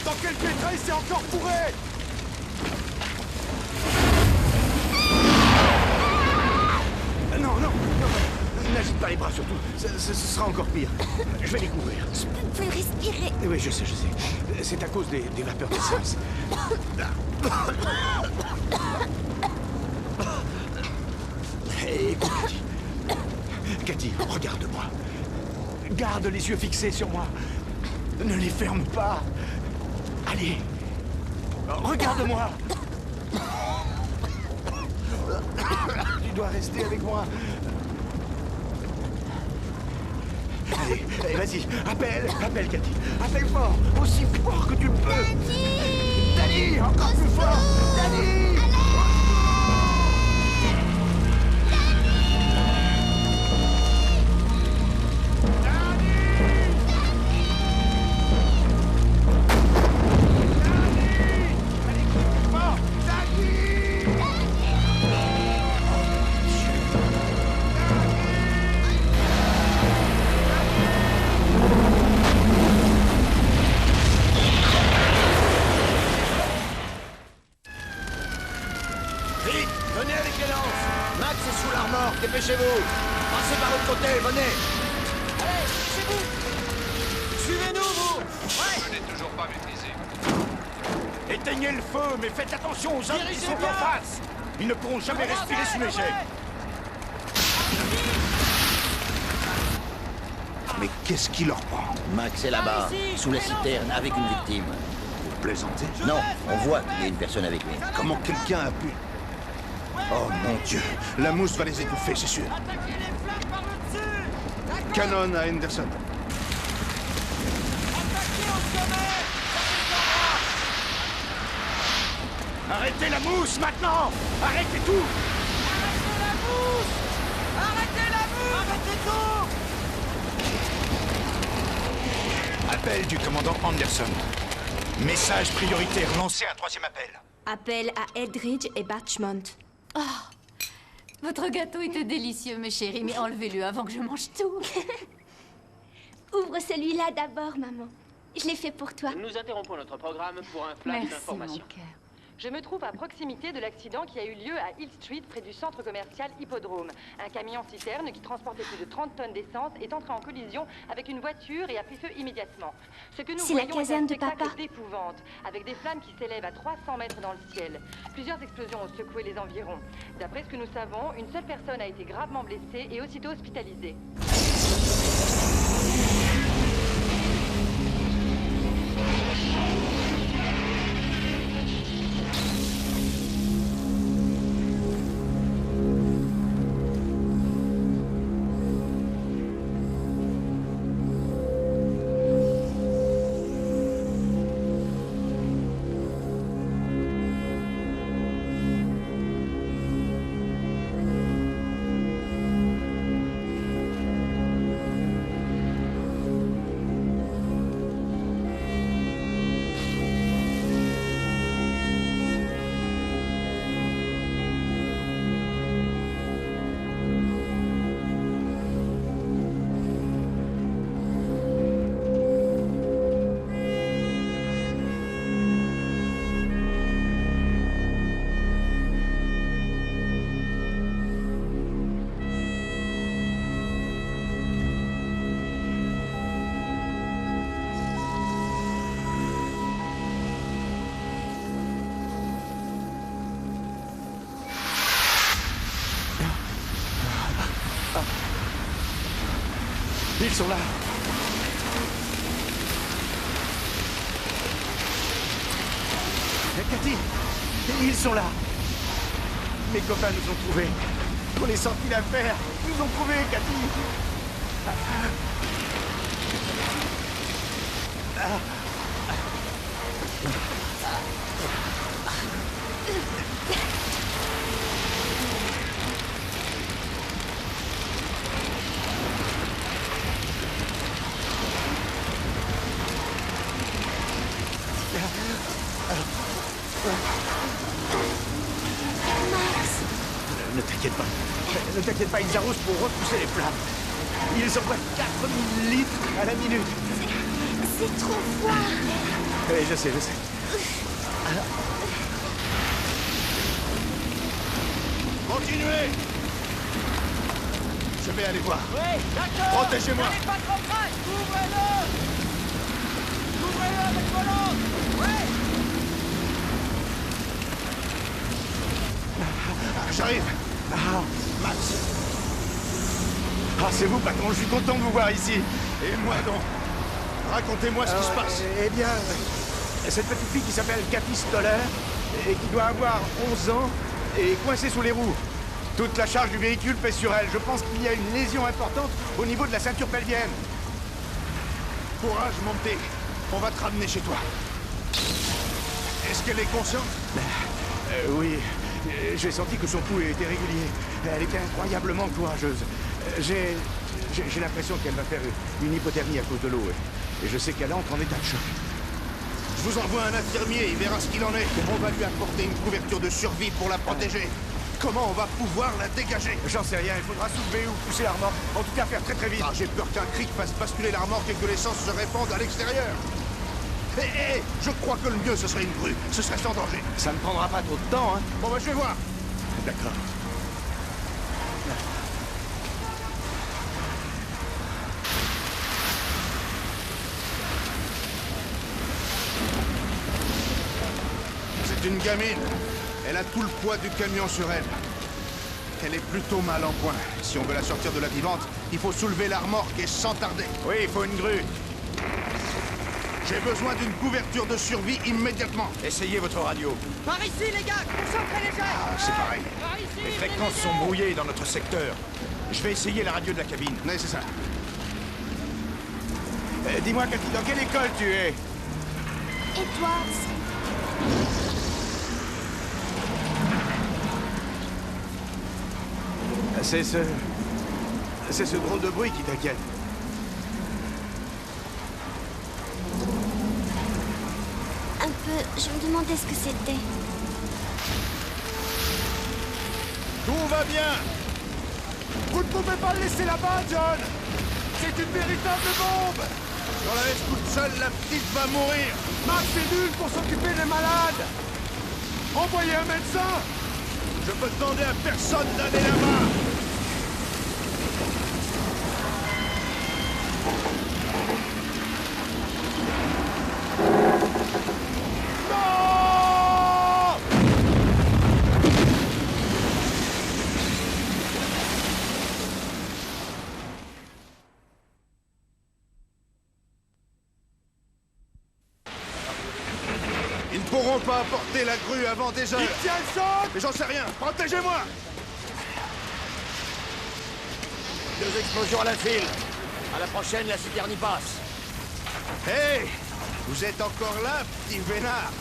S21: Dans quel pétrin c'est encore fourré?
S18: Non, non, non. N'agite pas les bras surtout. Ce sera encore pire. Je vais les couvrir.
S9: Je peux plus respirer.
S18: Oui, je sais, je sais. C'est à cause des vapeurs d'essence. Écoute, Cathy, regarde-moi. Garde les yeux fixés sur moi. Ne les ferme pas. Allez. Regarde-moi. Tu dois rester avec moi. Allez, allez, vas-y. Appelle Cathy. Appelle fort. Aussi fort que tu peux. Danny, encore plus fort. Danny.
S20: Dépêchez-vous! Passez par l'autre côté, venez!
S21: Allez, dépêchez-vous! Suivez-nous, vous! Ouais!
S3: Je n'ai toujours pas maîtrisé.
S18: Éteignez le feu, mais faites attention aux hommes qui sont en face! Ils ne pourront jamais respirer sous mes jets!
S2: Mais qu'est-ce qui leur prend?
S7: Max est là-bas, sous la citerne, avec une victime.
S2: Vous plaisantez?
S7: Non, on voit qu'il y a une personne avec lui.
S2: Comment quelqu'un a pu... Oh mon Dieu, la mousse va les étouffer, c'est sûr. Cannon à Henderson.
S18: Arrêtez la mousse maintenant! Arrêtez tout!
S21: Arrêtez la mousse! Arrêtez la mousse! Arrêtez tout!
S18: Appel du commandant Anderson. Message prioritaire, lancez un troisième appel.
S16: Appel à Eldridge et Batchmont.
S10: Oh, votre gâteau était délicieux, mes chéris, mais enlevez-le avant que je mange tout.
S9: Ouvre celui-là d'abord, maman. Je l'ai fait pour toi.
S6: Nous interrompons notre programme pour un flash d'information.
S22: Je me trouve à proximité de l'accident qui a eu lieu à Hill Street, près du centre commercial Hippodrome. Un camion-citerne qui transportait plus de 30 tonnes d'essence est entré en collision avec une voiture et a pris feu immédiatement. Ce que nous
S9: C'est la
S22: voyons est
S9: caserne
S22: un
S9: de
S22: spectacle
S9: papa.
S22: d'épouvante, avec des flammes qui s'élèvent à 300 mètres dans le ciel. Plusieurs explosions ont secoué les environs. D'après ce que nous savons, une seule personne a été gravement blessée et aussitôt hospitalisée.
S18: Ils sont là. Cathy, ils sont là. Mes copains nous ont trouvés. On est sortis l'affaire. Ils nous ont trouvés, Cathy. Ne t'inquiète pas. Ne t'inquiète pas, ils arrosent pour repousser les flammes. Ils envoient 4000 litres à la minute.
S9: C'est trop froid.
S18: Oui, je sais. Continuez. Je vais aller voir.
S21: Oui, d'accord.
S18: Protégez-moi.
S21: N'allez pas trop près. Ouvrez-le. Ouvrez-le avec volant. Oui.
S18: J'arrive. Max. C'est vous, patron. Je suis content de vous voir ici. Et moi donc. Racontez-moi ce qui se passe. Eh bien, cette petite fille qui s'appelle Cathy Stoller et qui doit avoir 11 ans est coincée sous les roues. Toute la charge du véhicule pèse sur elle. Je pense qu'il y a une lésion importante au niveau de la ceinture pelvienne. Courage, montez. On va te ramener chez toi. Est-ce qu'elle est consciente? Oui. J'ai senti que son pouls était régulier. Elle était incroyablement courageuse. J'ai l'impression qu'elle va faire une hypothermie à cause de l'eau. Et je sais qu'elle entre en état de choc. Je vous envoie un infirmier, il verra ce qu'il en est. On va lui apporter une couverture de survie pour la protéger. Comment on va pouvoir la dégager? J'en sais rien, il faudra soulever ou pousser la remorque. En tout cas, faire très très vite. J'ai peur qu'un cric fasse basculer la remorque et que l'essence se répande à l'extérieur. Je crois que le mieux, ce serait une grue. Ce serait sans danger. Ça ne prendra pas trop de temps, hein? Bon, je vais voir. D'accord. C'est une gamine. Elle a tout le poids du camion sur elle. Elle est plutôt mal en point. Si on veut la sortir de la vivante, il faut soulever la remorque et sans tarder. Oui, il faut une grue. J'ai besoin d'une couverture de survie immédiatement. Essayez votre radio.
S21: Par ici, les gars. Concentrez les jets.
S18: C'est pareil.
S21: Par ici.
S18: Les fréquences sont brouillées dans notre secteur. Je vais essayer la radio de la cabine. Oui, c'est ça. Dis-moi, Cathy, dans quelle école tu es?
S9: Edwards.
S18: C'est ce drôle de bruit qui t'inquiète.
S9: Un peu. Je me demandais ce que c'était.
S18: Tout va bien. Vous ne pouvez pas le laisser là-bas, John. C'est une véritable bombe. Si on la laisse toute seule, la petite va mourir. Max est nul pour s'occuper des malades. Envoyez un médecin. Je peux demander à personne d'aller là-bas. Ils ne pourront pas apporter la grue avant des heures. Il tient le sol. Mais j'en sais rien. Protégez-moi.
S7: 2 explosions à la file. À la prochaine, la citerne y passe.
S18: Hé, vous êtes encore là, petit vénard?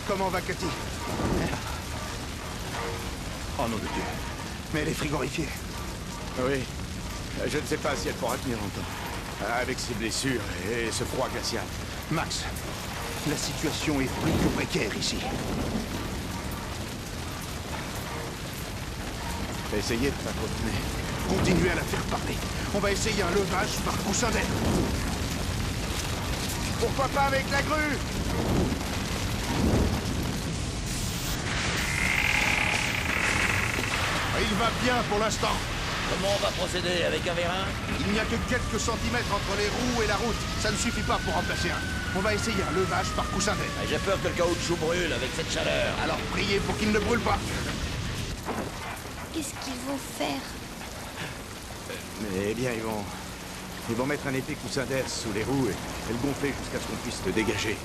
S18: Comment va Cathy? Oh nom de Dieu. Mais elle est frigorifiée. Oui. Je ne sais pas si elle pourra tenir longtemps. Avec ses blessures et ce froid glacial. Max, la situation est plus que précaire ici. Essayez de pas trop tenir. Continuez à la faire parler. On va essayer un levage par coussin d'air. Pourquoi pas avec la grue? Il va bien pour l'instant.
S7: Comment on va procéder? Avec un vérin?
S18: Il n'y a que quelques centimètres entre les roues et la route. Ça ne suffit pas pour remplacer un. On va essayer un levage par coussin d'air.
S7: J'ai peur que le caoutchouc brûle avec cette chaleur.
S18: Alors priez pour qu'il ne brûle pas.
S9: Qu'est-ce qu'ils vont faire?
S12: Eh bien, ils vont mettre un épais coussin d'air sous les roues et le gonfler jusqu'à ce qu'on puisse te dégager.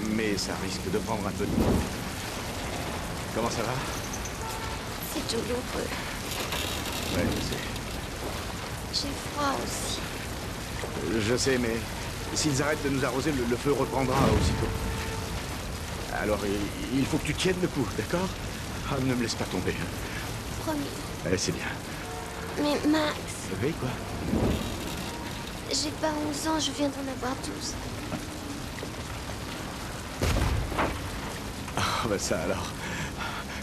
S12: Mais ça risque de prendre un peu de temps. Comment ça va?
S9: C'est douloureux.
S12: Ouais, je sais.
S9: J'ai froid aussi.
S12: Je sais, mais s'ils arrêtent de nous arroser, le feu reprendra aussitôt. Alors, il faut que tu tiennes le coup, d'accord? Ah, ne me laisse pas tomber.
S9: Promis.
S12: C'est bien.
S9: Mais Max...
S12: Oui, quoi?
S9: J'ai pas 11 ans, je viens d'en avoir 12.
S12: Oh, bah ça alors.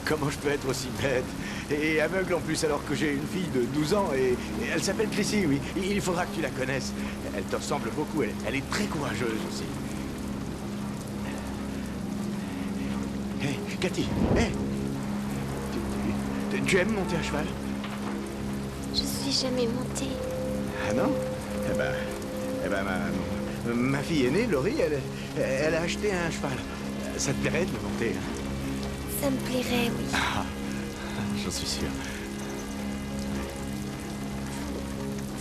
S12: Comment je peux être aussi bête? Et aveugle en plus, alors que j'ai une fille de 12 ans et elle s'appelle Plessis, oui. Il faudra que tu la connaisses. Elle te ressemble beaucoup, elle est très courageuse aussi. Hé, Cathy, hé! Tu aimes monter à cheval?
S9: Je suis jamais montée.
S12: Ah non? Eh ben, ma fille aînée, Laurie, elle a acheté un cheval. Ça te plairait de le monter?
S9: Ça me plairait, oui.
S12: Ah, j'en suis sûr.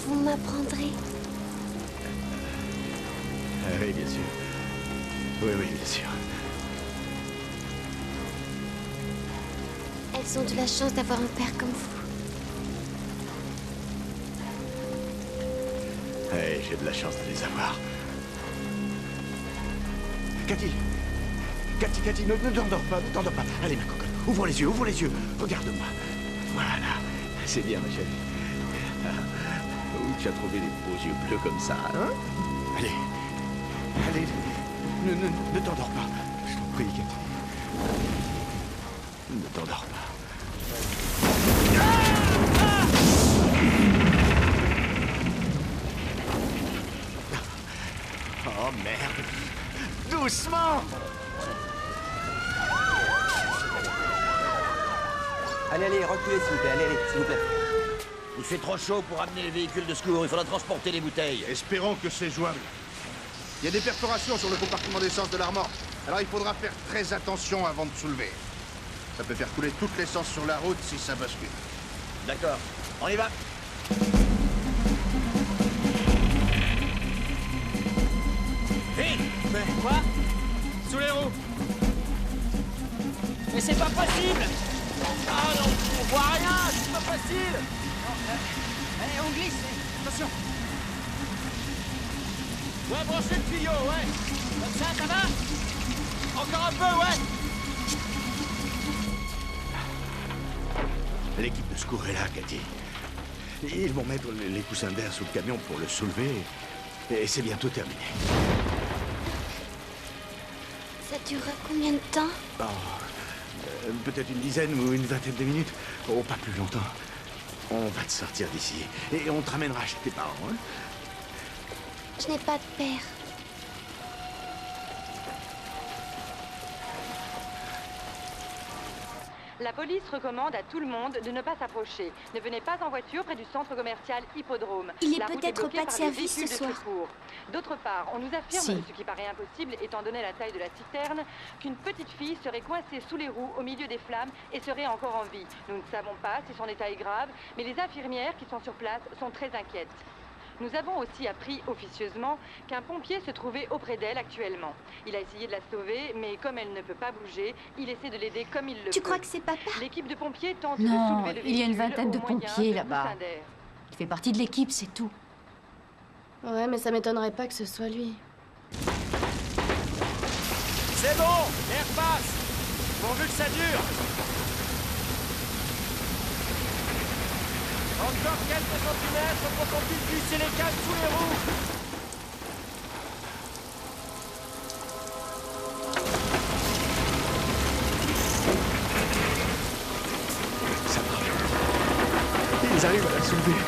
S9: Vous m'apprendrez?
S12: Oui, bien sûr. Oui, bien sûr.
S9: Elles ont de la chance d'avoir un père comme vous.
S12: Oui, j'ai de la chance de les avoir. Cathy, ne t'endors pas, ne t'endors pas. Allez, ma cocotte, ouvre les yeux, regarde-moi. Voilà, c'est bien, ma chérie. Où tu as trouvé des beaux yeux bleus comme ça, hein? Allez, ne t'endors pas. Je t'en prie, Cathy. Ne t'endors pas. Oh, merde. Doucement!
S7: Allez, reculez s'il vous plaît, allez, s'il vous plaît. Il fait trop chaud pour amener les véhicules de secours, il faudra transporter les bouteilles.
S18: Espérons que c'est jouable. Il y a des perforations sur le compartiment d'essence de l'armor. Alors il faudra faire très attention avant de soulever. Ça peut faire couler toute l'essence sur la route si ça bascule.
S7: D'accord, on y va.
S20: Vite! Mais quoi? Sous les roues! Mais c'est pas possible! Ah non, on voit rien, c'est pas facile!
S1: Allez, on glisse, attention!
S20: Ouais, branchez le tuyau, ouais! Comme ça va? Encore un peu, ouais!
S12: L'équipe de secours est là, Cathy. Ils vont mettre les coussins d'air sous le camion pour le soulever. Et c'est bientôt terminé.
S9: Ça durera combien de temps?
S12: Peut-être une dizaine ou une vingtaine de minutes. Oh, pas plus longtemps. On va te sortir d'ici. Et on te ramènera chez tes parents, hein?
S9: Je n'ai pas de père.
S22: La police recommande à tout le monde de ne pas s'approcher. Ne venez pas en voiture près du centre commercial Hippodrome.
S9: Il est
S22: La route
S9: peut-être
S22: bloquée
S9: pas de
S22: par les
S9: service
S22: véhicules
S9: ce
S22: de
S9: soir.
S22: secours. D'autre part, on nous affirme,
S9: Si.
S22: ce qui paraît impossible étant donné la taille de la citerne, qu'une petite fille serait coincée sous les roues au milieu des flammes et serait encore en vie. Nous ne savons pas si son état est grave, mais les infirmières qui sont sur place sont très inquiètes. Nous avons aussi appris officieusement qu'un pompier se trouvait auprès d'elle actuellement. Il a essayé de la sauver, mais comme elle ne peut pas bouger, il essaie de l'aider comme il le peut.
S9: Tu crois que c'est papa?
S22: L'équipe de pompiers tente
S10: Non,
S22: de soulever le
S10: il y a une
S22: véhicule
S10: vingtaine de
S22: au moyen
S10: pompiers
S22: de
S10: là-bas.
S22: coussins d'air.
S10: Il fait partie de l'équipe, c'est tout.
S8: Ouais, mais ça m'étonnerait pas que ce soit lui.
S20: C'est bon, l'air passe! Pourvu que ça dure! Encore quelques centimètres pour qu'on puisse glisser les câbles sous les roues!
S12: Ça marche. Ils arrivent à la soulever.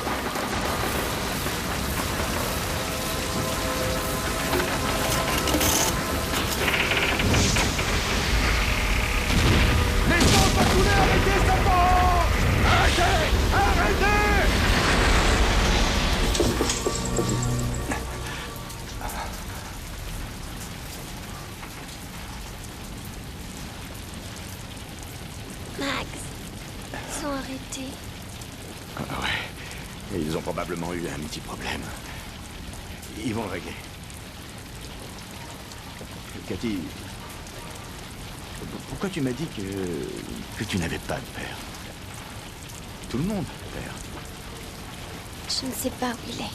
S18: Arrêtez! Arrêtez!
S9: arrêté.
S12: Ah ouais. Et ils ont probablement eu un petit problème. Ils vont le régler. Cathy, pourquoi tu m'as dit que tu n'avais pas de père? Tout le monde a un père.
S9: Je ne sais pas où il est.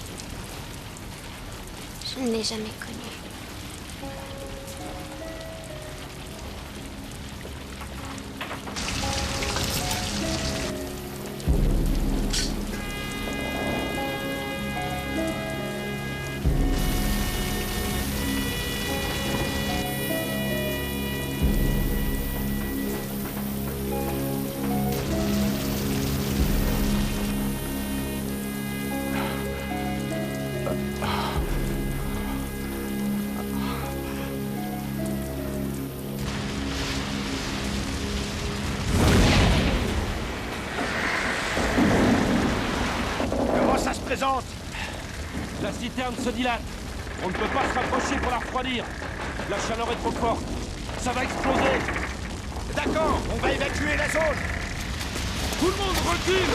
S9: Je ne l'ai jamais connu.
S5: La citerne se dilate. On ne peut pas se rapprocher pour la refroidir. La chaleur est trop forte. Ça va exploser.
S18: D'accord, on va évacuer la zone.
S5: Tout le monde recule.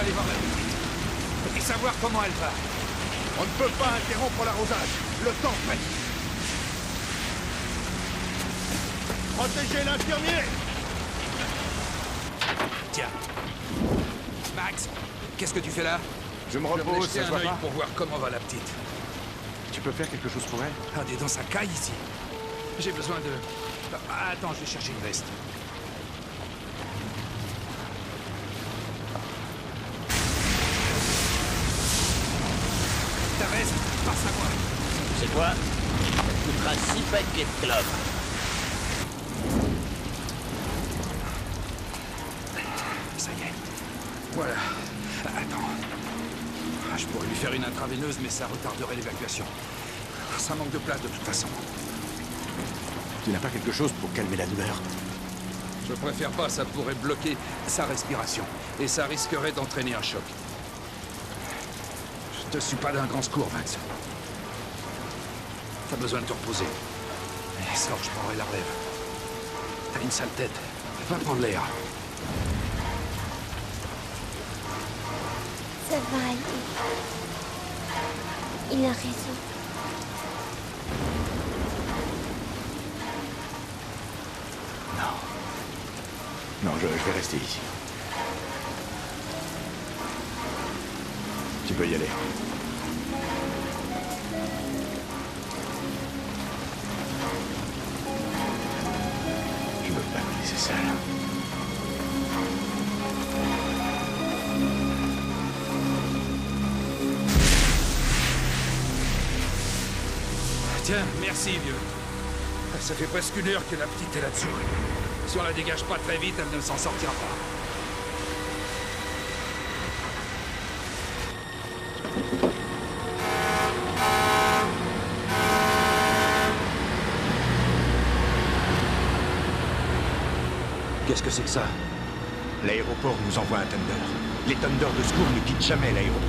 S18: Aller voir la petite et savoir comment elle va. On ne peut pas interrompre l'arrosage. Le temps presse. Protégez l'infirmier.
S21: Tiens. Max, qu'est-ce que tu fais là?
S18: Je me repose, ça se voit pas.
S21: Pour voir comment va la petite.
S18: Tu peux faire quelque chose pour elle?
S21: Ah, dis donc, ça caille ici. J'ai besoin de... Ah, attends, je vais chercher une veste. Ta veste, passe à moi.
S7: C'est quoi? Ça coûtera 6 paquets de clopes.
S21: Ça y est. Voilà. Attends. Je pourrais lui faire une intraveineuse, mais ça retarderait l'évacuation. Ça manque de place de toute façon.
S12: Tu n'as pas quelque chose pour calmer la douleur?
S21: Je préfère pas, ça pourrait bloquer sa respiration. Et ça risquerait d'entraîner un choc. Je te suis pas d'un grand secours, Max. T'as besoin de te reposer. Et sors, je prendrai la relève. T'as une sale tête. Va prendre l'air.
S9: Ça va aller. Il a raison.
S12: Non, je vais rester ici. Tu peux y aller. Je ne veux pas me laisser seul.
S21: Tiens, merci, vieux. Ça fait presque 1 heure que la petite est là-dessous. Si on la dégage pas très vite, elle ne s'en sortira pas.
S5: Qu'est-ce que c'est que ça?
S18: L'aéroport nous envoie un Thunder. Les Thunder de secours ne quittent jamais l'aéroport.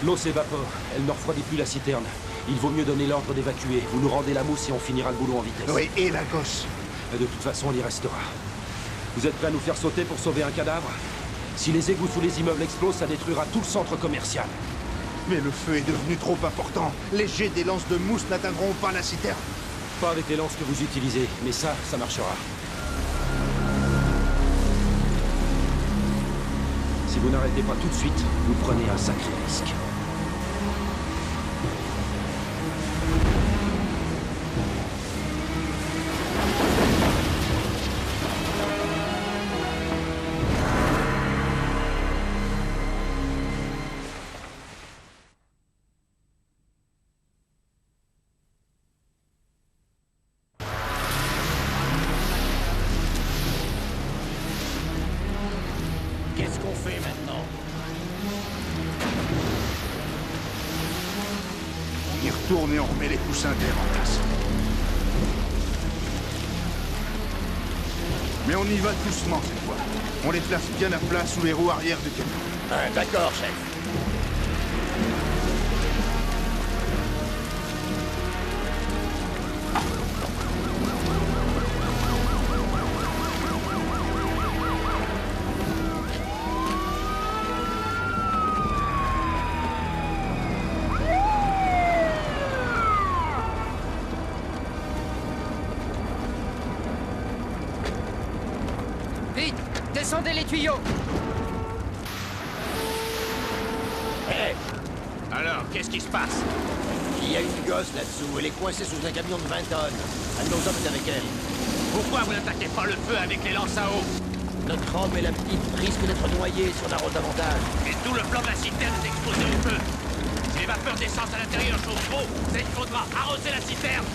S5: L'eau s'évapore. Elle ne refroidit plus la citerne. Il vaut mieux donner l'ordre d'évacuer. Vous nous rendez la mousse et on finira le boulot en vitesse.
S18: Oui, et la gosse.
S5: Et de toute façon, on y restera. Vous êtes prêts à nous faire sauter pour sauver un cadavre? Si les égouts sous les immeubles explosent, ça détruira tout le centre commercial.
S18: Mais le feu est devenu trop important. Les jets des lances de mousse n'atteindront pas la citerne.
S5: Pas avec les lances que vous utilisez, mais ça marchera. Si vous n'arrêtez pas tout de suite, vous prenez un sacré risque.
S18: retourne et on remet les coussins d'air en place. Mais on y va doucement cette fois. On les place bien à plat sous les roues arrière du camion.
S7: D'accord, chef.
S1: Vite, descendez les tuyaux.
S7: Hé!
S11: Alors, qu'est-ce qui se passe?
S7: Il y a une gosse là-dessous. Elle est coincée sous un camion de 20 tonnes. Un de nos hommes est avec elle.
S11: Pourquoi vous n'attaquez pas le feu avec les lances à eau?
S7: Notre homme et la petite risquent d'être noyés si on arrose davantage.
S11: Et tout le plan de la citerne est exposé au feu. Si les vapeurs d'essence à l'intérieur chauffent trop, il faudra arroser la citerne.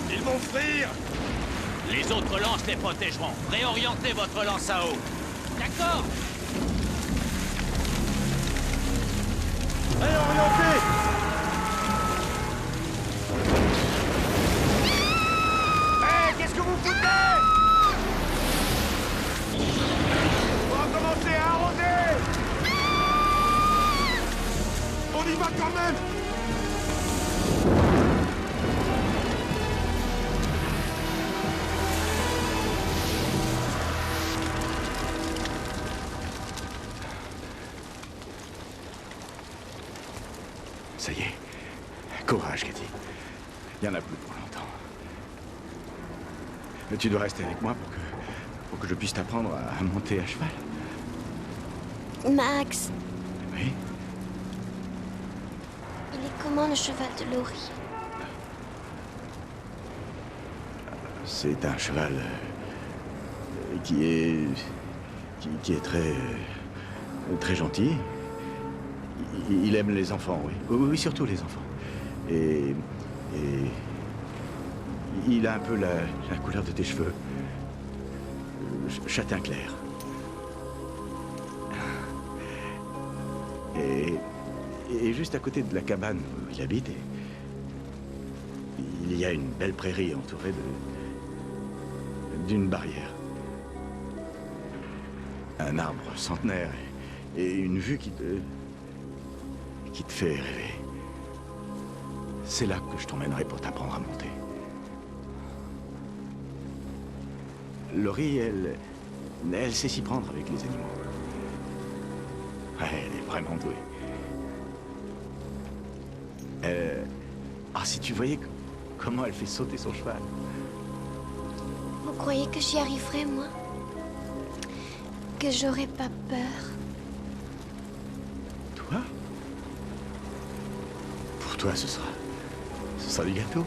S18: Ils vont frire.
S11: Les autres lances les protégeront. Réorientez votre lance à eau. D'accord.
S18: Allez, orientez.
S20: Hé, qu'est-ce que vous foutez?
S18: On va commencer à arroser. On y va quand même.
S12: Ça y est. Courage, Cathy. Il y en a plus pour longtemps. Mais tu dois rester avec moi pour que je puisse t'apprendre à monter à cheval.
S9: Max,
S12: Oui?
S9: il est comment le cheval de Laurie?
S12: C'est un cheval qui est très très gentil. Il aime les enfants, oui. Oui, surtout les enfants. Et il a un peu la couleur de tes cheveux. Châtain clair. Et juste à côté de la cabane où il habite, il y a une belle prairie entourée d'une barrière. Un arbre centenaire et une vue qui te fait rêver. C'est là que je t'emmènerai pour t'apprendre à monter. Laurie, elle sait s'y prendre avec les animaux. Ouais, elle est vraiment douée. Ah, si tu voyais comment elle fait sauter son cheval.
S9: Vous croyez que j'y arriverai, moi? Que j'aurai pas peur?
S12: Toi? Pour toi, ce sera du gâteau.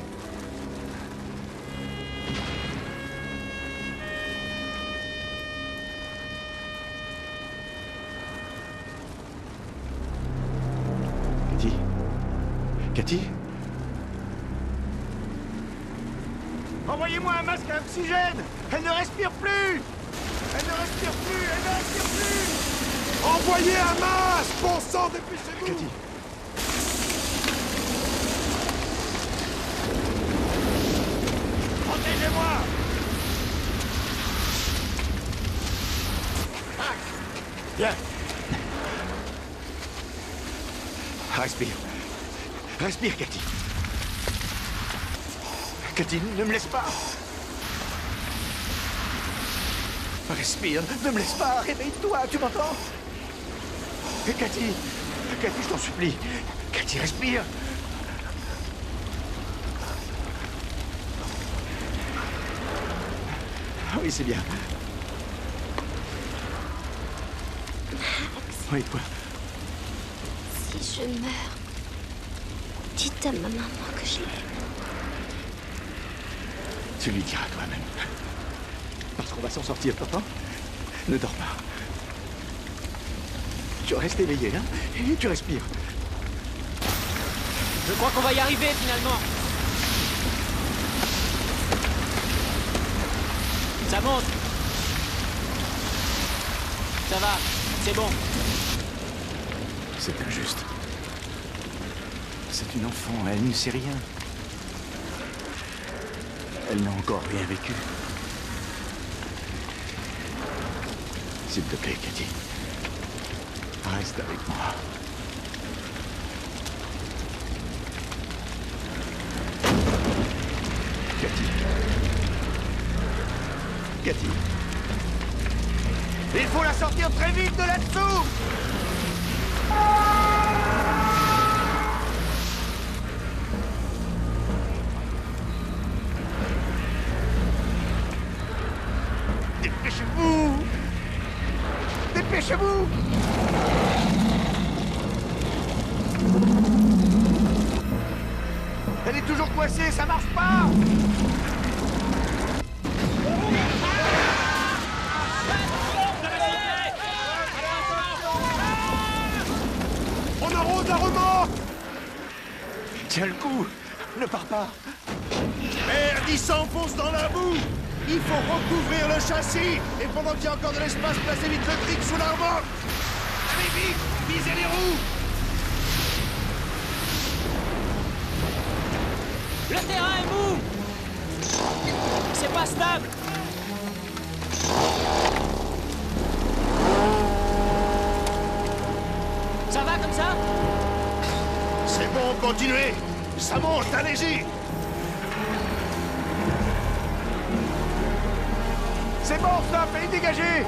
S12: Cathy?
S20: Envoyez-moi un masque à oxygène. Elle ne respire plus. Elle ne respire plus. Elle ne respire plus.
S18: Envoyez un masque. Bon sang, dépêchez-vous.
S12: Cathy.
S20: Protégez-moi.
S12: Viens. Respire. Respire, Cathy. Cathy, ne me laisse pas. Respire, ne me laisse pas. Réveille-toi, tu m'entends? Cathy, je t'en supplie. Cathy, respire. Oui, c'est bien.
S9: Max.
S12: Oui, quoi?
S9: Si je meurs, dites à ma maman que je l'aime.
S12: Tu lui diras toi-même. Parce qu'on va s'en sortir, papa. Ne dors pas. Tu restes éveillé, hein? Et tu respires.
S6: Je crois qu'on va y arriver, finalement. Ça monte. Ça va, c'est bon.
S12: C'est injuste.
S4: C'est une enfant, elle ne sait rien. Elle n'a encore rien vécu. S'il te plaît, Cathy. Reste avec moi. Cathy. Cathy.
S20: Il faut la sortir très vite de là-dessous!
S18: Dépêchez-vous! Dépêchez-vous! Elle est toujours coincée, ça marche pas! On arrose la remorque!
S4: Tiens le coup! Ne pars pas!
S18: Merde, il s'enfonce dans la boue! Il faut recouvrir le châssis! Et pendant qu'il y a encore de l'espace, placez vite le cric sous la remorque! Allez vite! Visez les roues!
S1: Le terrain est mou! C'est pas stable! Ça va comme ça?
S18: C'est bon, continuez! Ça monte, allez-y! C'est bon, stop! Elle est dégagée!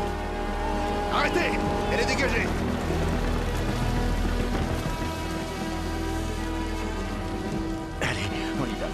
S18: Arrêtez! Elle est dégagée!
S4: Allez, on y va.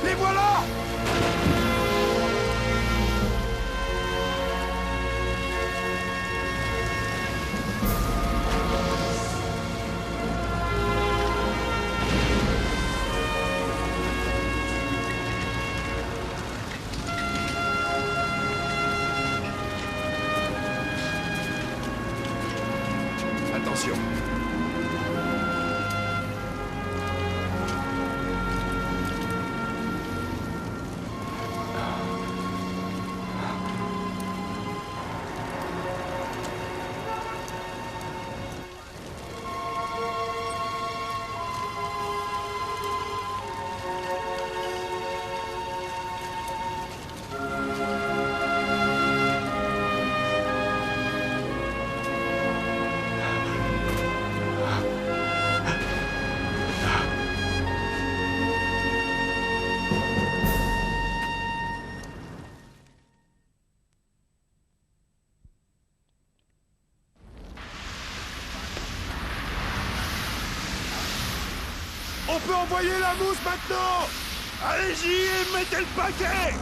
S18: Les voilà!
S2: Attention.
S18: On peut envoyer la mousse maintenant! Allez-y et mettez le paquet!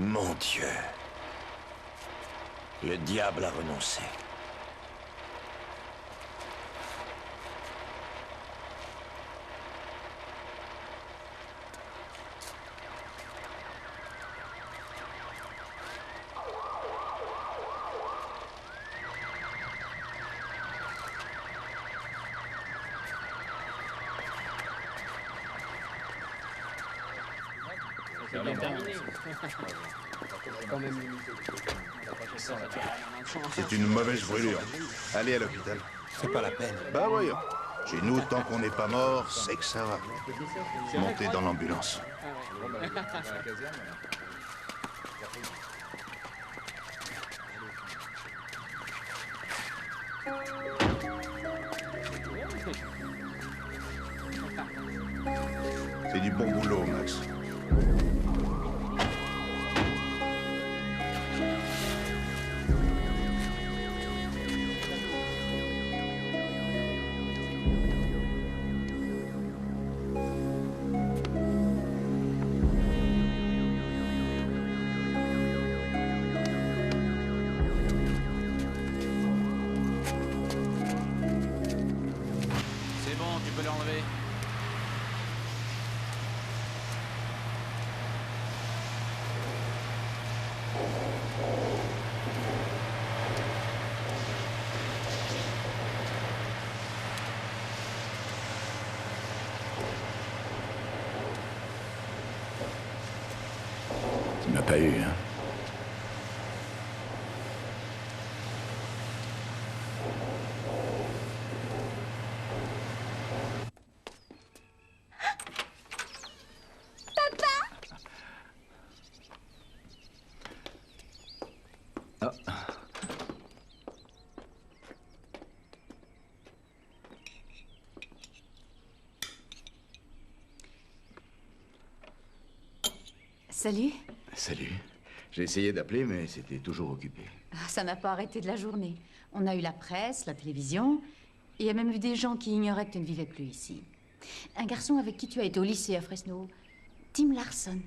S7: Mon Dieu. Le diable a renoncé.
S18: C'est une mauvaise brûlure. Allez à l'hôpital.
S2: C'est pas la peine.
S18: Bah voyons.
S13: Chez nous, tant qu'on n'est pas mort, c'est que ça va. Montez dans l'ambulance. C'est du bon boulot, Max.
S6: C'est bon, tu peux l'enlever.
S12: Tu m'as pas eu, hein?
S10: Salut.
S12: Salut. J'ai essayé d'appeler, mais c'était toujours occupé.
S10: Ah, ça n'a pas arrêté de la journée. On a eu la presse, la télévision, et il y a même eu des gens qui ignoraient que tu ne vivais plus ici. Un garçon avec qui tu as été au lycée à Fresno, Tim Larson.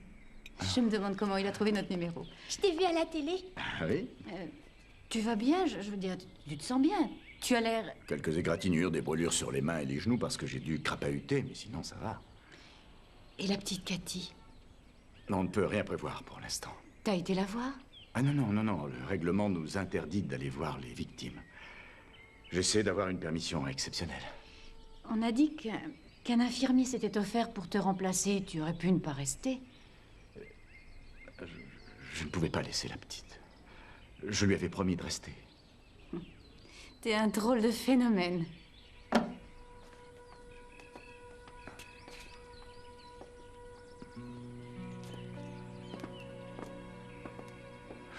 S10: Je me demande comment il a trouvé notre numéro.
S9: Je t'ai vu à la télé.
S12: Ah oui?
S10: Tu vas bien, je veux dire, tu te sens bien. Tu as l'air...
S12: Quelques égratignures, des brûlures sur les mains et les genoux parce que j'ai dû crapahuter, mais sinon ça va.
S10: Et la petite Cathy?
S12: On ne peut rien prévoir pour l'instant.
S10: T'as été la voir?
S12: Ah non, non, non, non. Le règlement nous interdit d'aller voir les victimes. J'essaie d'avoir une permission exceptionnelle.
S10: On a dit qu'un infirmier s'était offert pour te remplacer. Tu aurais pu ne pas rester.
S12: Je ne pouvais pas laisser la petite. Je lui avais promis de rester.
S10: T'es un drôle de phénomène.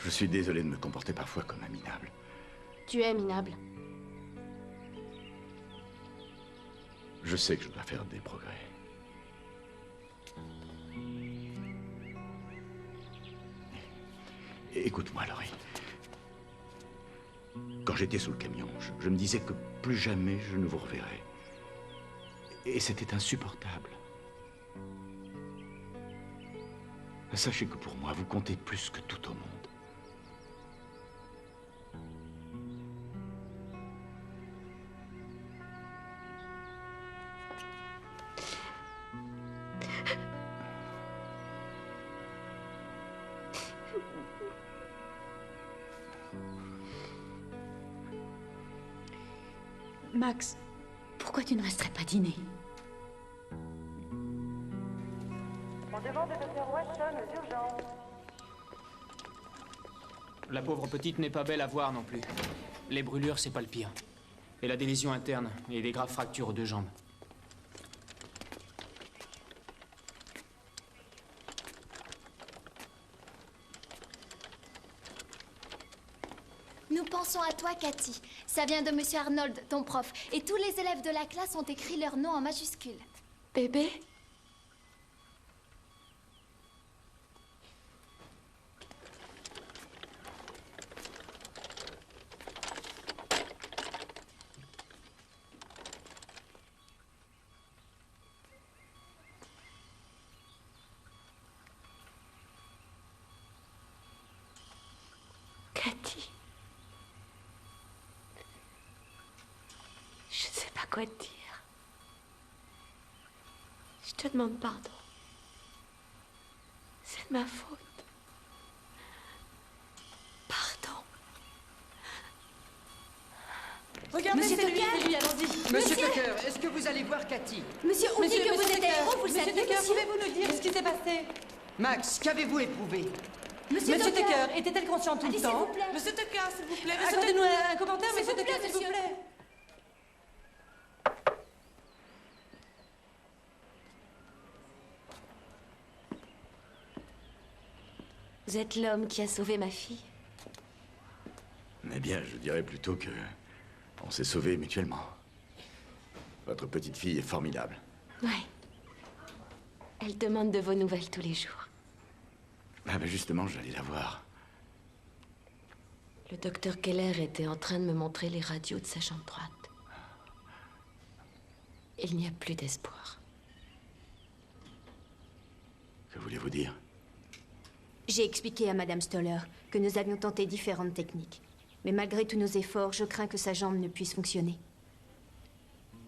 S12: Je suis désolé de me comporter parfois comme un minable.
S9: Tu es minable.
S12: Je sais que je dois faire des progrès. Écoute-moi, Laurie. Quand j'étais sous le camion, je me disais que plus jamais je ne vous reverrai. Et c'était insupportable. Sachez que pour moi, vous comptez plus que tout au monde.
S10: Max, pourquoi tu ne resterais pas dîner?
S22: On demande le docteur Watson aux urgences.
S6: La pauvre petite n'est pas belle à voir non plus. Les brûlures, c'est pas le pire. Elle a des lésions internes et des graves fractures aux deux jambes.
S9: Nous pensons à toi, Cathy. Ça vient de Monsieur Arnold, ton prof. Et tous les élèves de la classe ont écrit leur nom en majuscule.
S8: Bébé? Cathy. Je ne sais pas quoi te dire. Je te demande pardon. C'est de ma faute. Pardon.
S1: Regardez,
S16: Monsieur
S1: c'est lui,
S16: Tucker.
S1: c'est lui, allons-y. Monsieur Tucker, est-ce que vous allez voir Cathy?
S16: Monsieur, on dit que vous êtes héros, vous le
S1: Monsieur
S16: saviez,
S1: Tucker,
S16: monsieur?
S1: pouvez-vous nous dire ce qui s'est passé? Max, qu'avez-vous éprouvé?
S16: Monsieur Tucker,
S1: était-elle consciente tout le
S16: Allez,
S1: temps?
S16: s'il vous plaît.
S1: Monsieur Tucker, s'il vous plaît.
S16: Monsieur
S1: Accordez-nous
S16: Tucker.
S1: un commentaire,
S16: S'il
S1: Monsieur
S16: vous plaît,
S1: Tucker, s'il vous
S16: monsieur.
S1: plaît.
S16: Vous êtes l'homme qui a sauvé ma fille.
S12: Eh bien, je dirais plutôt que... on s'est sauvés mutuellement. Votre petite fille est formidable.
S16: Ouais. Elle demande de vos nouvelles tous les jours.
S12: Ah ben justement, j'allais la voir.
S16: Le docteur Keller était en train de me montrer les radios de sa jambe droite. Il n'y a plus d'espoir.
S12: Que voulez-vous dire?
S9: J'ai expliqué à Madame Stoller que nous avions tenté différentes techniques. Mais malgré tous nos efforts, je crains que sa jambe ne puisse fonctionner.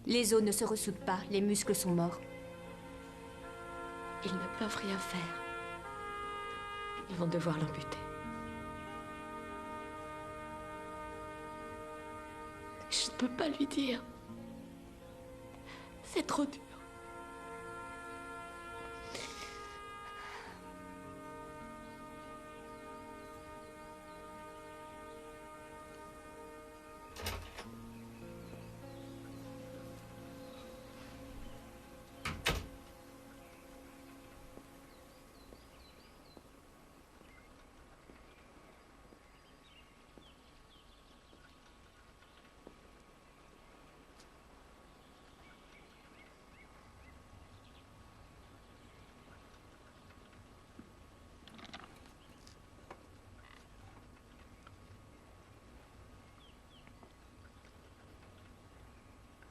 S9: Les os ne se ressoudent pas, les muscles sont morts.
S16: Ils ne peuvent rien faire. Ils vont devoir l'amputer. Je ne peux pas lui dire. C'est trop dur.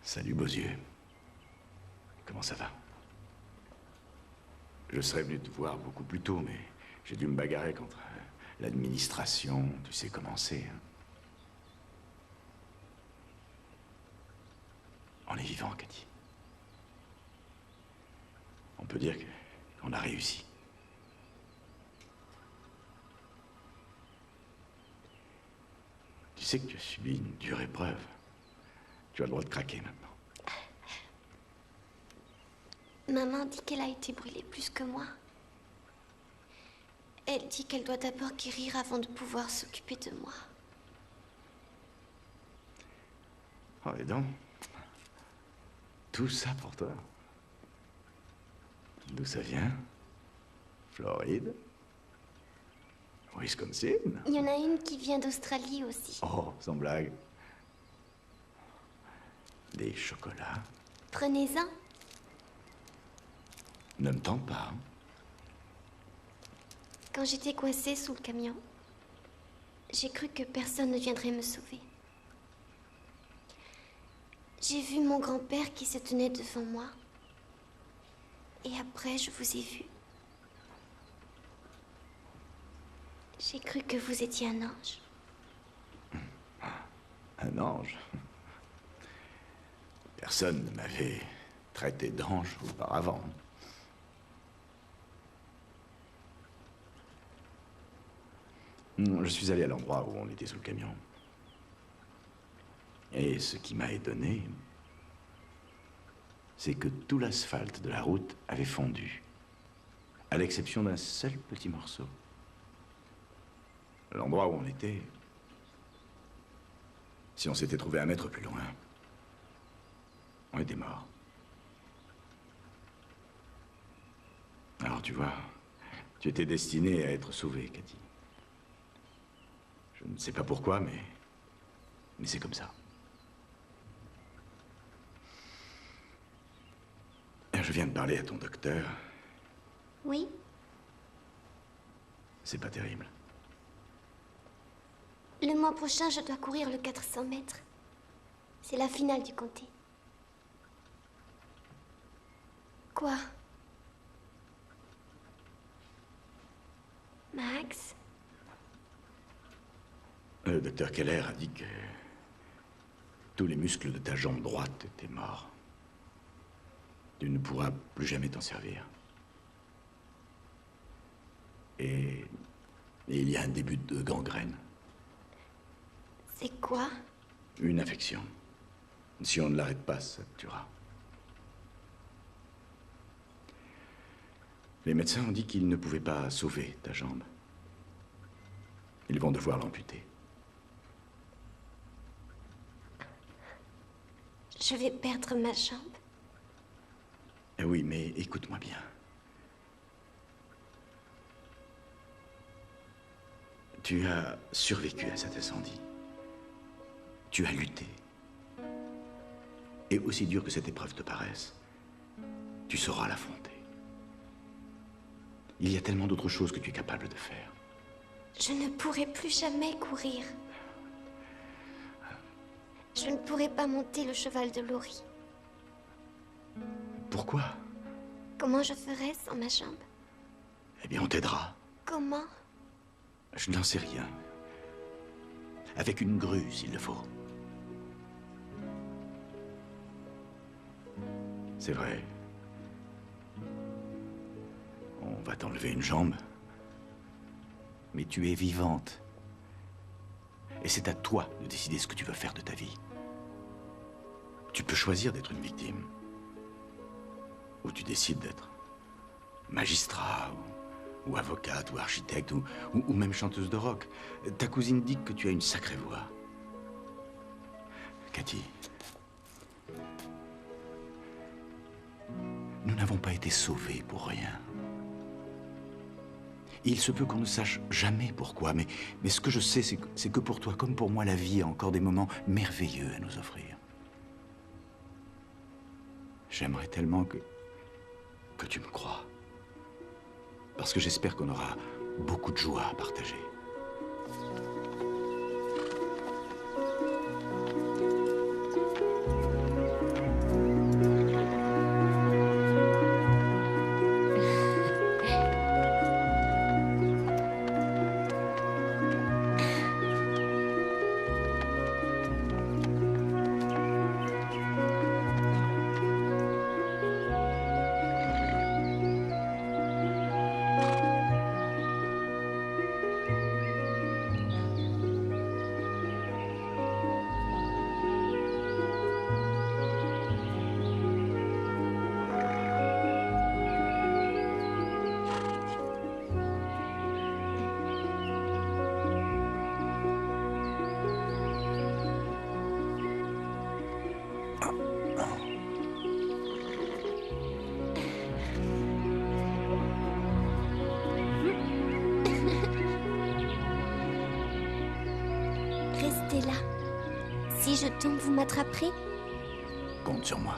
S12: Salut, beaux yeux. Comment ça va? Je serais venu te voir beaucoup plus tôt, mais j'ai dû me bagarrer contre l'administration. Tu sais comment c'est. On est vivant, Cathy. On peut dire qu'on a réussi. Tu sais que tu as subi une dure épreuve. Tu as le droit de craquer maintenant.
S9: Maman dit qu'elle a été brûlée plus que moi. Elle dit qu'elle doit d'abord guérir avant de pouvoir s'occuper de moi.
S12: Oh, et donc, tout ça pour toi. D'où ça vient? Floride? Wisconsin?
S9: Il y en a une qui vient d'Australie aussi.
S12: Oh, sans blague. Des chocolats.
S9: Prenez-en.
S12: Ne me tente pas. Hein?
S9: Quand j'étais coincée sous le camion, j'ai cru que personne ne viendrait me sauver. J'ai vu mon grand-père qui se tenait devant moi. Et après, je vous ai vu. J'ai cru que vous étiez un ange.
S12: Un ange? Personne ne m'avait traité d'ange auparavant. Je suis allé à l'endroit où on était sous le camion. Et ce qui m'a étonné, c'est que tout l'asphalte de la route avait fondu, à l'exception d'un seul petit morceau. L'endroit où on était, si on s'était trouvé 1 mètre plus loin, on était morts. Alors tu vois, tu étais destinée à être sauvée, Cathy. Je ne sais pas pourquoi, mais c'est comme ça. Je viens de parler à ton docteur.
S9: Oui?
S12: C'est pas terrible.
S9: Le mois prochain, je dois courir le 400 mètres. C'est la finale du comté. Quoi? Max?
S12: Le docteur Keller a dit que tous les muscles de ta jambe droite étaient morts. Tu ne pourras plus jamais t'en servir. Et il y a un début de gangrène.
S9: C'est quoi?
S12: Une infection. Si on ne l'arrête pas, ça te tuera. Les médecins ont dit qu'ils ne pouvaient pas sauver ta jambe. Ils vont devoir l'amputer.
S9: Je vais perdre ma jambe.
S12: Oui, mais écoute-moi bien.
S4: Tu as survécu à cet incendie. Tu as lutté. Et aussi dur que cette épreuve te paraisse, tu sauras l'affronter. Il y a tellement d'autres choses que tu es capable de faire.
S9: Je ne pourrai plus jamais courir. Je ne pourrai pas monter le cheval de Laurie.
S4: Pourquoi?
S9: Comment je ferai sans ma jambe?
S4: Eh bien, on t'aidera.
S9: Comment?
S4: Je n'en sais rien. Avec une grue, s'il le faut. C'est vrai. On va t'enlever une jambe. Mais tu es vivante. Et c'est à toi de décider ce que tu veux faire de ta vie. Tu peux choisir d'être une victime. Ou tu décides d'être magistrat, ou avocate, ou architecte, ou même chanteuse de rock. Ta cousine dit que tu as une sacrée voix. Cathy, nous n'avons pas été sauvés pour rien. Il se peut qu'on ne sache jamais pourquoi, mais ce que je sais, c'est que pour toi, comme pour moi, la vie a encore des moments merveilleux à nous offrir. J'aimerais tellement que tu me crois. Parce que j'espère qu'on aura beaucoup de joie à partager.
S9: Restez là. Si je tombe, vous m'attraperez?
S4: Compte sur moi.